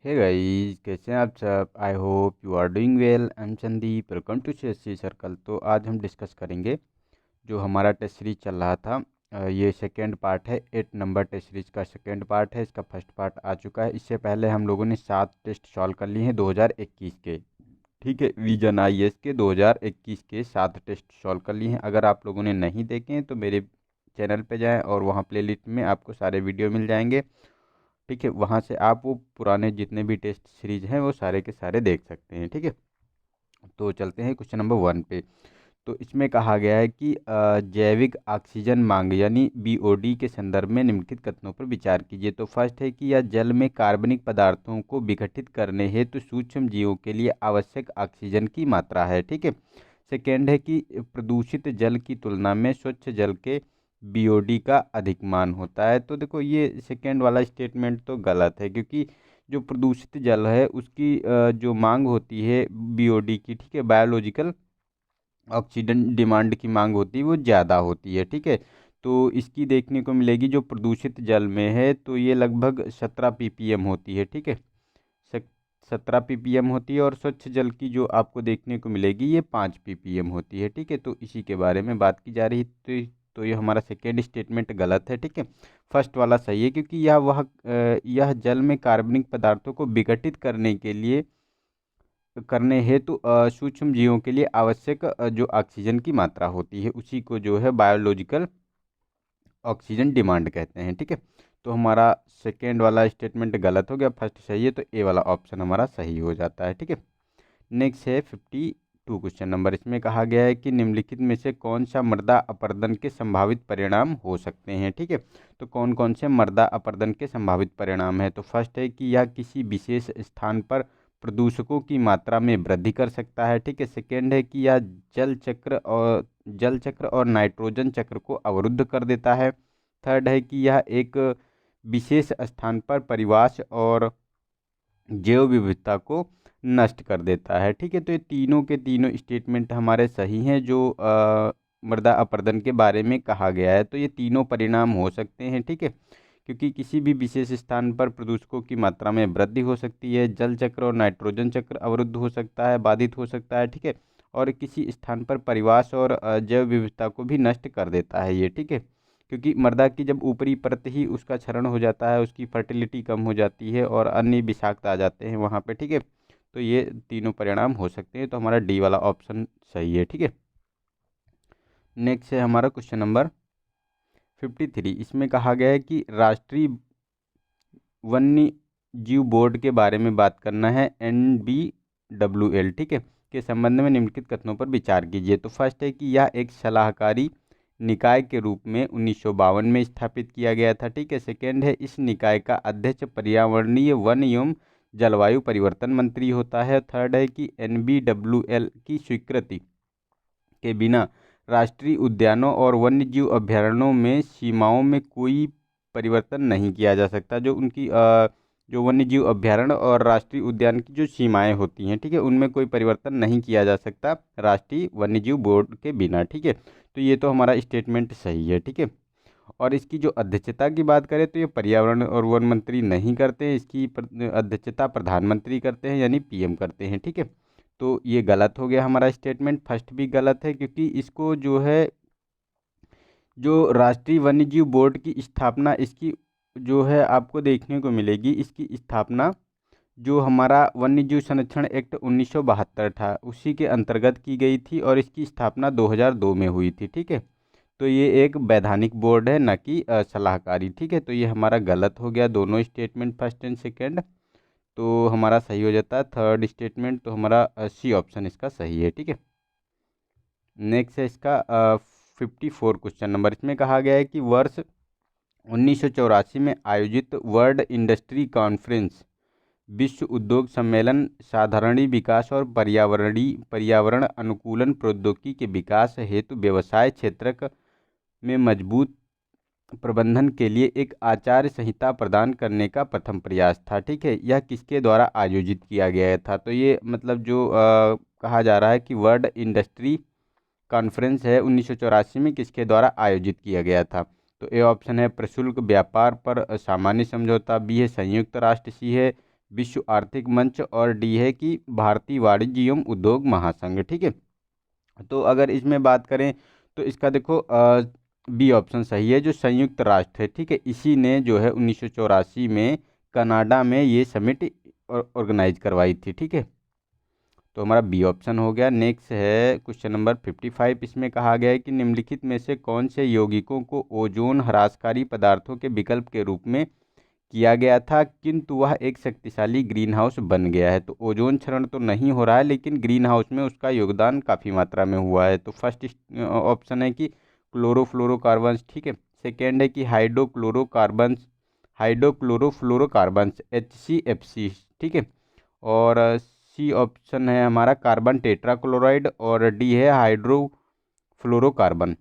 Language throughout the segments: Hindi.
हे गाइस, कैसे हैं आप सब। I hope you are doing well. I am Sandeep, welcome to CSC circle. तो आज हम डिस्कस करेंगे जो हमारा टेस्ट सीरीज चल रहा था। ये सेकेंड पार्ट है, 8 नंबर टेस्ट सीरीज का सेकेंड पार्ट है। इसका फर्स्ट पार्ट आ चुका है। इससे पहले हम लोगों ने 7 टेस्ट सॉल्व कर लिए हैं 2021 के। ठीक है, विजन आईएएस के 2021 के 7 टेस्ट सॉल्व कर लिए हैं। अगर आप लोगों ने नहीं देखे हैं तो मेरे चैनल पे जाएं और वहाँ प्लेलिस्ट में आपको सारे वीडियो मिल जाएंगे। ठीक है, वहाँ से आप वो पुराने जितने भी टेस्ट सीरीज हैं वो सारे के सारे देख सकते हैं। ठीक है, तो चलते हैं क्वेश्चन नंबर 1 पे। तो इसमें कहा गया है कि जैविक ऑक्सीजन मांग यानी बीओडी के संदर्भ में निम्नलिखित कथनों पर विचार कीजिए। तो फर्स्ट है कि यह जल में कार्बनिक पदार्थों को विघटित करने हेतु सूक्ष्म जीवों के लिए आवश्यक ऑक्सीजन की मात्रा है। ठीक है। सेकेंड है कि प्रदूषित जल की तुलना में स्वच्छ जल के बीओडी का अधिक मान होता है। तो देखो, ये सेकेंड वाला स्टेटमेंट तो गलत है, क्योंकि जो प्रदूषित जल है उसकी जो मांग होती है बीओडी की, ठीक है, बायोलॉजिकल ऑक्सीजन डिमांड की मांग होती है वो ज़्यादा होती है। ठीक है, तो इसकी देखने को मिलेगी जो प्रदूषित जल में है, तो ये लगभग 17 ppm होती है। ठीक है, 17 ppm होती है। और स्वच्छ जल की जो आपको देखने को मिलेगी ये 5 ppm होती है। ठीक है, तो इसी के बारे में बात की जा रही है। तो ये हमारा सेकेंड स्टेटमेंट गलत है। ठीक है, फर्स्ट वाला सही है, क्योंकि यह जल में कार्बनिक पदार्थों को विघटित करने के लिए करने हेतु सूक्ष्म जीवों के लिए आवश्यक जो ऑक्सीजन की मात्रा होती है उसी को जो है बायोलॉजिकल ऑक्सीजन डिमांड कहते हैं। ठीक है, तो हमारा सेकेंड वाला स्टेटमेंट गलत हो गया, फर्स्ट सही है, तो ए वाला ऑप्शन हमारा सही हो जाता है। ठीक है, नेक्स्ट है 52 क्वेश्चन नंबर। इसमें कहा गया है कि निम्नलिखित में से कौन सा मृदा अपरदन के संभावित परिणाम हो सकते हैं। ठीक है, तो कौन कौन से मृदा अपरदन के संभावित परिणाम है। तो फर्स्ट है कि यह किसी विशेष स्थान पर प्रदूषकों की मात्रा में वृद्धि कर सकता है। ठीक है, सेकेंड है कि यह जल चक्र और नाइट्रोजन चक्र को अवरुद्ध कर देता है। थर्ड है कि यह एक विशेष स्थान पर परिवास और जैव विविधता को नष्ट कर देता है। ठीक है, तो ये तीनों के तीनों स्टेटमेंट हमारे सही हैं जो मृदा अपरदन के बारे में कहा गया है। तो ये तीनों परिणाम हो सकते हैं। ठीक है, क्योंकि किसी भी विशेष स्थान पर प्रदूषकों की मात्रा में वृद्धि हो सकती है, जल चक्र और नाइट्रोजन चक्र अवरुद्ध हो सकता है, बाधित हो सकता है। ठीक है, और किसी स्थान पर परिवास और जैव विविधता को भी नष्ट कर देता है ये। ठीक है, क्योंकि मृदा की जब ऊपरी परत ही उसका क्षरण हो जाता है, उसकी फर्टिलिटी कम हो जाती है और अन्य विषाक्त आ जाते हैं वहाँ पे। ठीक है, तो ये तीनों परिणाम हो सकते हैं, तो हमारा डी वाला ऑप्शन सही है। ठीक है, नेक्स्ट है हमारा क्वेश्चन नंबर 53। इसमें कहा गया है कि राष्ट्रीय वन्य जीव बोर्ड के बारे में बात करना है, NBWL। ठीक है, के संबंध में निम्नलिखित कथनों पर विचार कीजिए। तो फर्स्ट है कि यह एक सलाहकारी निकाय के रूप में 1952 में स्थापित किया गया था। ठीक है, सेकेंड है इस निकाय का अध्यक्ष पर्यावरणीय वन एवं जलवायु परिवर्तन मंत्री होता है। थर्ड है कि NBWL की स्वीकृति के बिना राष्ट्रीय उद्यानों और वन्यजीव अभयारण्यों में सीमाओं में कोई परिवर्तन नहीं किया जा सकता। जो उनकी जो वन्यजीव अभयारण्य और राष्ट्रीय उद्यान की जो सीमाएं होती हैं, ठीक है, उनमें कोई परिवर्तन नहीं किया जा सकता राष्ट्रीय वन्यजीव बोर्ड के बिना। ठीक है, तो ये तो हमारा स्टेटमेंट सही है। ठीक है, और इसकी जो अध्यक्षता की बात करें तो ये पर्यावरण और वन मंत्री नहीं करते हैं, इसकी अध्यक्षता प्रधानमंत्री करते हैं यानी PM करते हैं। ठीक है, तो ये गलत हो गया हमारा स्टेटमेंट, फर्स्ट भी गलत है, क्योंकि इसको जो है जो राष्ट्रीय वन्यजीव बोर्ड की स्थापना इसकी जो है आपको देखने को मिलेगी। इसकी स्थापना जो हमारा वन्यजीव संरक्षण एक्ट 1972 था उसी के अंतर्गत की गई थी और इसकी स्थापना 2002 में हुई थी। ठीक है, तो ये एक वैधानिक बोर्ड है, न कि सलाहकारी। ठीक है, तो ये हमारा गलत हो गया दोनों स्टेटमेंट, फर्स्ट एंड सेकेंड। तो हमारा सही हो जाता है थर्ड स्टेटमेंट, तो हमारा C ऑप्शन इसका सही है। ठीक है, नेक्स्ट है इसका 54 क्वेश्चन नंबर। इसमें कहा गया है कि वर्ष 1984 में आयोजित वर्ल्ड इंडस्ट्री कॉन्फ्रेंस विश्व उद्योग सम्मेलन साधारणी विकास और पर्यावरण अनुकूलन प्रौद्योगिकी के विकास हेतु व्यवसाय क्षेत्र में मजबूत प्रबंधन के लिए एक आचार संहिता प्रदान करने का प्रथम प्रयास था। ठीक है, यह किसके द्वारा आयोजित किया गया था। तो ये मतलब जो कहा जा रहा है कि वर्ल्ड इंडस्ट्री कॉन्फ्रेंस है 1984 में किसके द्वारा आयोजित किया गया था। तो ए ऑप्शन है प्रशुल्क व्यापार पर सामान्य समझौता, बी है संयुक्त राष्ट्र, सी है विश्व आर्थिक मंच, और डी है कि भारतीय वाणिज्य एवं उद्योग महासंघ। ठीक है, तो अगर इसमें बात करें तो इसका देखो बी ऑप्शन सही है, जो संयुक्त राष्ट्र है। ठीक है, इसी ने जो है 1984 में कनाडा में ये समिट ऑर्गेनाइज करवाई थी। ठीक है, तो हमारा बी ऑप्शन हो गया। नेक्स्ट है क्वेश्चन नंबर 55। इसमें कहा गया है कि निम्नलिखित में से कौन से यौगिकों को ओजोन ह्रासकारी पदार्थों के विकल्प के रूप में किया गया था, किंतु वह एक शक्तिशाली ग्रीन हाउस बन गया है। तो ओजोन क्षरण तो नहीं हो रहा है, लेकिन ग्रीन हाउस में उसका योगदान काफ़ी मात्रा में हुआ है। तो फर्स्ट ऑप्शन है कि क्लोरोफ्लोरोकार्बन्स। ठीक है, सेकेंड है कि हाइड्रोक्लोरोफ्लोरोकार्बन्स HCFC। ठीक है, और सी ऑप्शन है हमारा कार्बन टेट्राक्लोराइड, और डी है हाइड्रोफ्लोरोकार्बन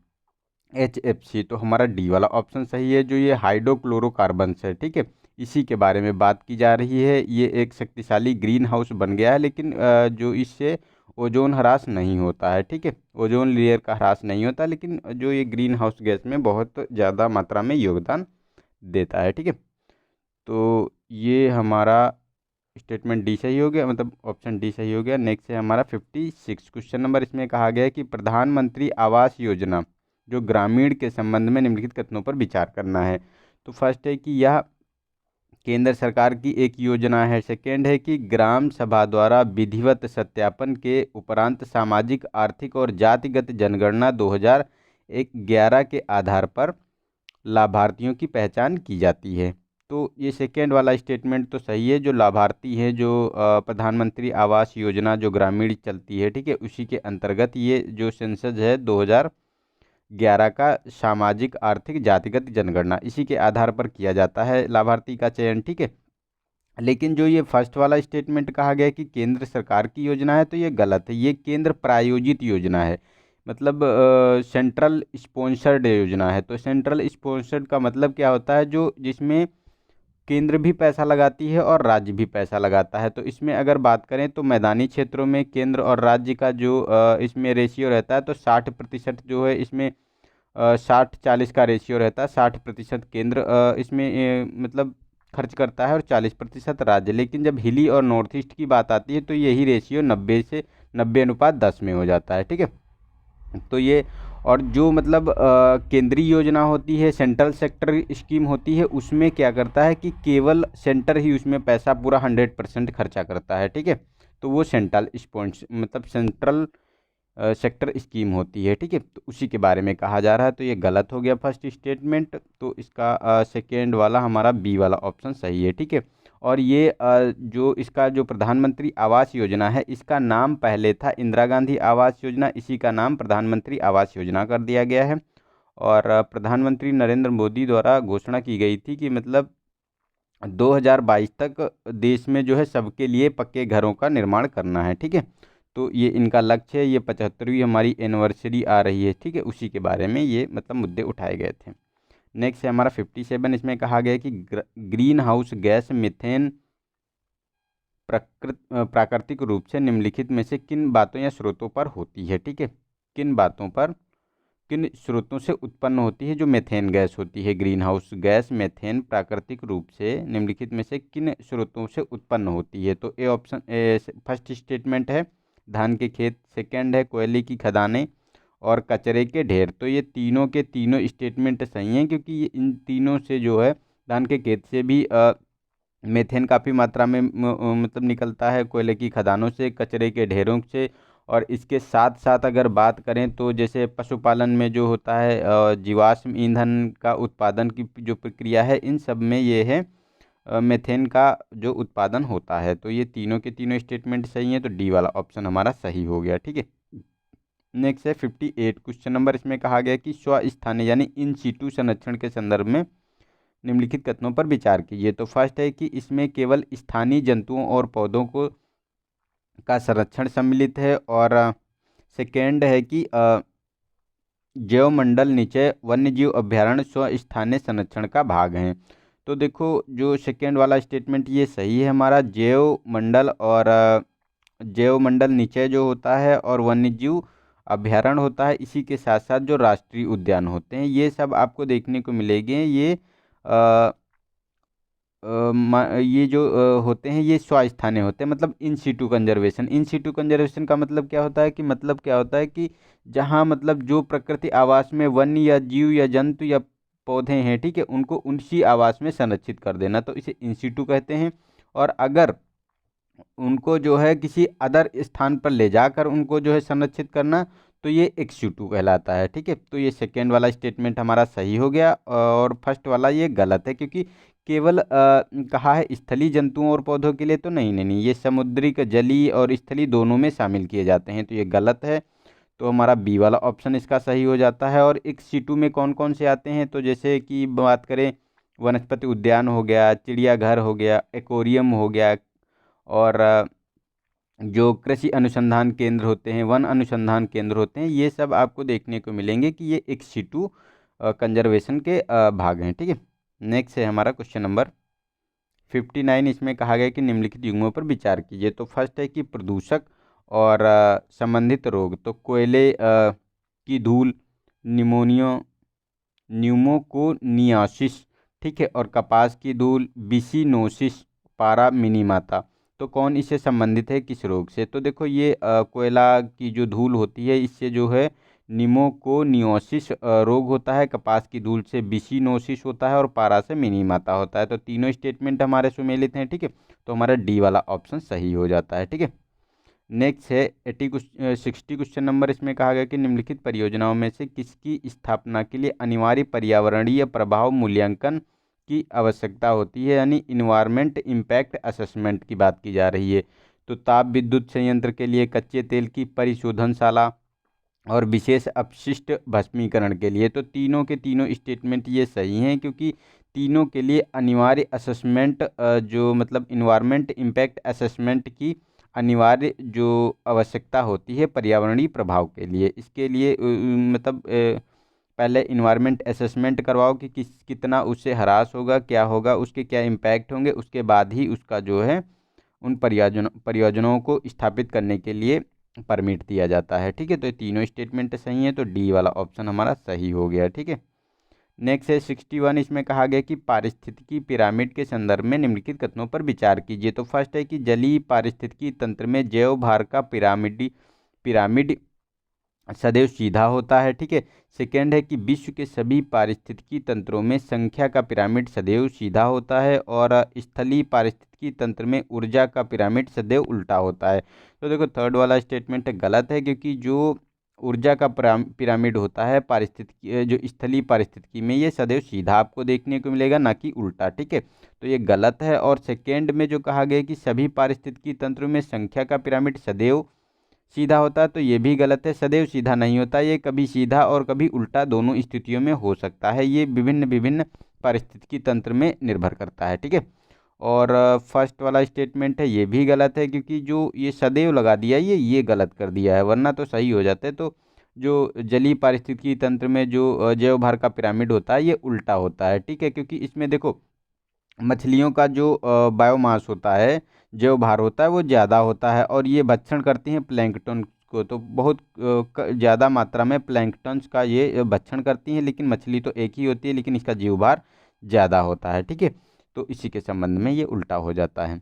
HFC। तो हमारा डी वाला ऑप्शन सही है, जो ये हाइड्रोक्लोरोकार्बन्स है। ठीक है, इसी के बारे में बात की जा रही है। ये एक शक्तिशाली ग्रीन हाउस बन गया है, लेकिन जो इससे ओजोन ह्रास नहीं होता है। ठीक है, ओजोन लेयर का ह्रास नहीं होता, लेकिन जो ये ग्रीन हाउस गैस में बहुत ज़्यादा मात्रा में योगदान देता है। ठीक है, तो ये हमारा स्टेटमेंट डी सही हो गया, मतलब ऑप्शन डी सही हो गया। नेक्स्ट है हमारा 56 क्वेश्चन नंबर। इसमें कहा गया है कि प्रधानमंत्री आवास योजना जो ग्रामीण के संबंध में निम्नलिखित कथनों पर विचार करना है। तो फर्स्ट है कि यह केंद्र सरकार की एक योजना है। सेकेंड है कि ग्राम सभा द्वारा विधिवत सत्यापन के उपरांत सामाजिक, आर्थिक और जातिगत जनगणना 2011 के आधार पर लाभार्थियों की पहचान की जाती है। तो ये सेकेंड वाला स्टेटमेंट तो सही है, जो लाभार्थी हैं, जो प्रधानमंत्री आवास योजना जो ग्रामीण चलती है, ठीक है, उसी के अंतर्गत ये जो सेंसस है 2011 का सामाजिक, आर्थिक, जातिगत जनगणना, इसी के आधार पर किया जाता है लाभार्थी का चयन। ठीक है, लेकिन जो ये फर्स्ट वाला स्टेटमेंट कहा गया कि केंद्र सरकार की योजना है, तो ये गलत है। ये केंद्र प्रायोजित योजना है, मतलब सेंट्रल स्पॉन्सर्ड योजना है। तो सेंट्रल स्पॉन्सर्ड का मतलब क्या होता है, जो जिसमें केंद्र भी पैसा लगाती है और राज्य भी पैसा लगाता है। तो इसमें अगर बात करें तो मैदानी क्षेत्रों में केंद्र और राज्य का जो इसमें रेशियो रहता है, तो 60% जो है इसमें 60-40 का रेशियो रहता है। 60% केंद्र इसमें मतलब खर्च करता है और 40% राज्य। लेकिन जब हिली और नॉर्थ ईस्ट की बात आती है तो यही रेशियो 90:10 में हो जाता है। ठीक है, तो ये और जो मतलब केंद्रीय योजना होती है, सेंट्रल सेक्टर स्कीम होती है, उसमें क्या करता है कि केवल सेंटर ही उसमें पैसा पूरा 100% खर्चा करता है। ठीक है, तो वो सेंट्रल स्पॉन्स मतलब सेंट्रल सेक्टर स्कीम होती है। ठीक है, तो उसी के बारे में कहा जा रहा है। तो ये गलत हो गया फर्स्ट स्टेटमेंट, तो इसका सेकेंड वाला हमारा बी वाला ऑप्शन सही है। ठीक है, और ये जो इसका जो प्रधानमंत्री आवास योजना है, इसका नाम पहले था इंदिरा गांधी आवास योजना, इसी का नाम प्रधानमंत्री आवास योजना कर दिया गया है। और प्रधानमंत्री नरेंद्र मोदी द्वारा घोषणा की गई थी कि मतलब 2022 तक देश में जो है सबके लिए पक्के घरों का निर्माण करना है। ठीक है, तो ये इनका लक्ष्य है। ये 75वीं हमारी एनिवर्सरी आ रही है। ठीक है, उसी के बारे में ये मतलब मुद्दे उठाए गए थे। नेक्स्ट है हमारा 57। इसमें कहा गया है कि ग्रीन हाउस गैस मीथेन प्राकृतिक रूप से निम्नलिखित में से किन बातों या स्रोतों पर होती है। ठीक है, किन बातों पर, किन स्रोतों से उत्पन्न होती है जो मेथेन गैस होती है। ग्रीन हाउस गैस मेथेन प्राकृतिक रूप से निम्नलिखित में से किन स्रोतों से उत्पन्न होती है। तो ए ऑप्शन फर्स्ट स्टेटमेंट है धान के खेत, सेकंड है कोयले की खदानें, और कचरे के ढेर। तो ये तीनों के तीनों स्टेटमेंट सही हैं, क्योंकि ये इन तीनों से जो है धान के खेत से भी मेथेन काफ़ी मात्रा में मतलब निकलता है, कोयले की खदानों से, कचरे के ढेरों से। और इसके साथ साथ अगर बात करें तो जैसे पशुपालन में जो होता है जीवाश्म ईंधन का उत्पादन की जो प्रक्रिया है, इन सब में ये है मेथेन का जो उत्पादन होता है। तो ये तीनों के तीनों स्टेटमेंट सही हैं, तो डी वाला ऑप्शन हमारा सही हो गया। ठीक है, नेक्स्ट है 58 क्वेश्चन नंबर। इसमें कहा गया कि स्वस्थानीय यानी इन सीटू संरक्षण के संदर्भ में निम्नलिखित कथनों पर विचार कीजिए। तो फर्स्ट है कि इसमें केवल स्थानीय जंतुओं और पौधों को का संरक्षण सम्मिलित है, और सेकेंड है कि जैवमंडल निचय वन्यजीव अभ्यारण्य स्वस्थानीय संरक्षण का भाग हैं। तो देखो जो सेकेंड वाला स्टेटमेंट ये सही है हमारा, जैवमंडल और जैवमंडल निचय जो होता है और वन्यजीव अभ्यारण्य होता है, इसी के साथ साथ जो राष्ट्रीय उद्यान होते हैं, ये सब आपको देखने को मिलेंगे। ये ये जो होते हैं ये स्वस्थानीय होते हैं, मतलब in situ conservation. In situ conservation का मतलब क्या होता है कि जहाँ मतलब जो प्रकृति आवास में वन्य या जीव या जंतु या पौधे हैं, ठीक है, उनको उसी आवास में संरक्षित कर देना, तो इसे इन सीटू कहते हैं। और अगर उनको जो है किसी अदर स्थान पर ले जाकर उनको जो है संरक्षित करना, तो ये एक्स-2 कहलाता है, ठीक है। तो ये सेकेंड वाला स्टेटमेंट हमारा सही हो गया और फर्स्ट वाला ये गलत है, क्योंकि केवल कहा है स्थलीय जंतुओं और पौधों के लिए, तो नहीं नहीं नहीं, ये समुद्री जलीय और स्थलीय दोनों में शामिल किए जाते हैं, तो ये गलत है। तो हमारा बी वाला ऑप्शन इसका सही हो जाता है। और एक्स-2 में कौन कौन से आते हैं, तो जैसे कि बात करें, वनस्पति उद्यान हो गया, चिड़ियाघर हो गया, एक्वेरियम हो गया, और जो कृषि अनुसंधान केंद्र होते हैं, वन अनुसंधान केंद्र होते हैं, ये सब आपको देखने को मिलेंगे कि ये एक्स-2 कंजर्वेशन के भाग हैं, ठीक है। नेक्स्ट है हमारा क्वेश्चन नंबर 59। इसमें कहा गया कि निम्नलिखित युग्मों पर विचार कीजिए। तो फर्स्ट है कि प्रदूषक और संबंधित रोग, तो कोयले की धूल, निमोनिया, न्यूमोकोनियासिस, ठीक है, और कपास की धूल, बिसिनोसिस, पारा मिनीमाता। तो कौन इससे संबंधित है, किस रोग से? तो देखो ये कोयला की जो धूल होती है, इससे जो है निमोकोनियोसिस रोग होता है, कपास की धूल से बिसिनोसिस होता है, और पारा से मिनीमाता होता है। तो तीनों स्टेटमेंट हमारे सुमेलित हैं, ठीक है। तो हमारा डी वाला ऑप्शन सही हो जाता है, ठीक है। नेक्स्ट है 60 क्वेश्चन नंबर। इसमें कहा गया कि निम्नलिखित परियोजनाओं में से किसकी स्थापना के लिए अनिवार्य पर्यावरणीय प्रभाव मूल्यांकन की आवश्यकता होती है, यानी इन्वायरमेंट इम्पैक्ट असेसमेंट की बात की जा रही है। तो ताप विद्युत संयंत्र के लिए, कच्चे तेल की परिशोधनशाला, और विशेष अपशिष्ट भस्मीकरण के लिए। तो तीनों के तीनों स्टेटमेंट ये सही हैं, क्योंकि तीनों के लिए अनिवार्य असेसमेंट जो मतलब इन्वायरमेंट इम्पैक्ट असेसमेंट की अनिवार्य जो आवश्यकता होती है पर्यावरणीय प्रभाव के लिए, इसके लिए पहले इन्वायरमेंट असेसमेंट करवाओ कि कितना उससे ह्रास होगा, क्या होगा, उसके क्या इम्पैक्ट होंगे, उसके बाद ही उसका जो है उन परियोजनाओं को स्थापित करने के लिए परमिट दिया जाता है, ठीक है। तो ये तीनों स्टेटमेंट सही है, तो डी वाला ऑप्शन हमारा सही हो गया, ठीक है। नेक्स्ट है 61। इसमें कहा गया कि पारिस्थितिकी पिरामिड के संदर्भ में निम्नलिखित कथनों पर विचार कीजिए। तो फर्स्ट है कि जलीय पारिस्थितिकी तंत्र में जैव भार का पिरामिड सदैव सीधा होता है, ठीक है। सेकेंड है कि विश्व के सभी पारिस्थितिकी तंत्रों में संख्या का पिरामिड सदैव सीधा होता है, और स्थलीय पारिस्थितिकी तंत्र में ऊर्जा का पिरामिड सदैव उल्टा होता है। तो देखो थर्ड वाला स्टेटमेंट गलत है, क्योंकि जो ऊर्जा का पिरामिड होता है पारिस्थितिकी जो स्थलीय पारिस्थितिकी में, ये सदैव सीधा आपको देखने को मिलेगा, ना कि उल्टा, ठीक है। तो ये गलत है। और सेकेंड में जो कहा गया कि सभी पारिस्थितिकी तंत्रों में संख्या का पिरामिड सदैव सीधा होता है, तो ये भी गलत है। सदैव सीधा नहीं होता, ये कभी सीधा और कभी उल्टा दोनों स्थितियों में हो सकता है। ये विभिन्न विभिन्न पारिस्थितिकी तंत्र में निर्भर करता है, ठीक है। और फर्स्ट वाला स्टेटमेंट है ये भी गलत है, क्योंकि जो ये सदैव लगा दिया ये गलत कर दिया है, वरना तो सही हो जाते। तो जो जलीय पारिस्थितिकी तंत्र में जो जैव भार का पिरामिड होता है, ये उल्टा होता है, ठीक है। क्योंकि इसमें देखो मछलियों का जो बायोमास होता है, जैव भार होता है, वो ज़्यादा होता है, और ये भक्षण करती हैं प्लैंकटन को, तो बहुत ज़्यादा मात्रा में प्लैंकटन्स का ये भक्षण करती हैं। लेकिन मछली तो एक ही होती है, लेकिन इसका जीव भार ज़्यादा होता है, ठीक है। तो इसी के संबंध में ये उल्टा हो जाता है।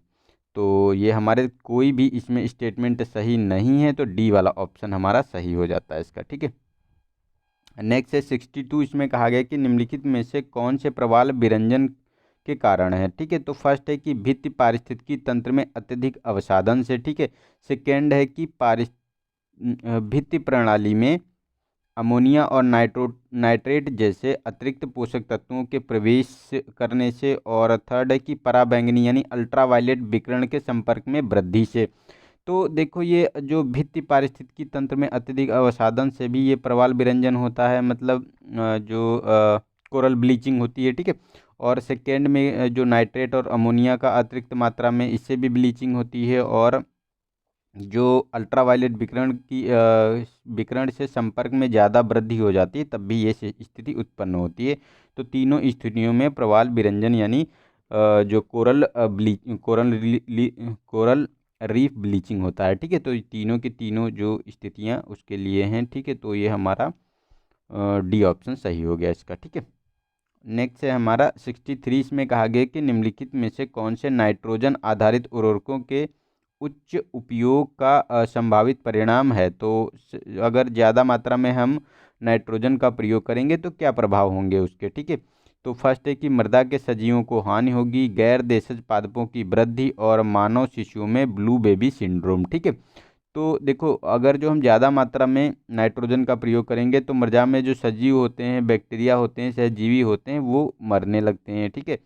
तो ये हमारे कोई भी इसमें स्टेटमेंट सही नहीं है, तो डी वाला ऑप्शन हमारा सही हो जाता है इसका, ठीक है। नेक्स्ट है 62। इसमें कहा गया कि निम्नलिखित में से कौन से प्रवाल विरंजन के कारण है, ठीक है। तो फर्स्ट है कि भित्ति पारिस्थितिकी तंत्र में अत्यधिक अवसादन से, ठीक है। सेकेंड है कि भित्ति प्रणाली में अमोनिया और नाइट्रेट जैसे अतिरिक्त पोषक तत्वों के प्रवेश करने से, और थर्ड है कि पराबैंगनी यानी अल्ट्रावायलेट विकिरण के संपर्क में वृद्धि से। तो देखो ये जो भित्ति पारिस्थितिकी तंत्र में अत्यधिक अवसादन से भी ये प्रवाल विरंजन होता है, मतलब जो कोरल ब्लीचिंग होती है, ठीक है। और सेकेंड में जो नाइट्रेट और अमोनिया का अतिरिक्त मात्रा में, इससे भी ब्लीचिंग होती है। और जो अल्ट्रावायलेट विकिरण से संपर्क में ज़्यादा वृद्धि हो जाती है, तब भी ये स्थिति उत्पन्न होती है। तो तीनों स्थितियों में प्रवाल विरंजन यानी जो कोरल रीफ ब्लीचिंग होता है, ठीक है। तो तीनों की तीनों जो स्थितियां उसके लिए हैं, ठीक है। तो ये हमारा डी ऑप्शन सही हो गया इसका, ठीक है। नेक्स्ट है हमारा 63, इसमें कहा गया कि निम्नलिखित में से कौन से नाइट्रोजन आधारित उर्वरकों के उच्च उपयोग का संभावित परिणाम है। तो अगर ज़्यादा मात्रा में हम नाइट्रोजन का प्रयोग करेंगे तो क्या प्रभाव होंगे उसके, ठीक है। तो फर्स्ट है कि मृदा के सजीवों को हानि होगी, गैर देशज पादपों की वृद्धि और मानव शिशुओं में ब्लू बेबी सिंड्रोम, ठीक है। तो देखो, अगर जो हम ज़्यादा मात्रा में नाइट्रोजन का प्रयोग करेंगे तो मृदा में जो सजीव होते हैं, बैक्टीरिया होते हैं, सहजीवी होते हैं, वो मरने लगते हैं, ठीक है।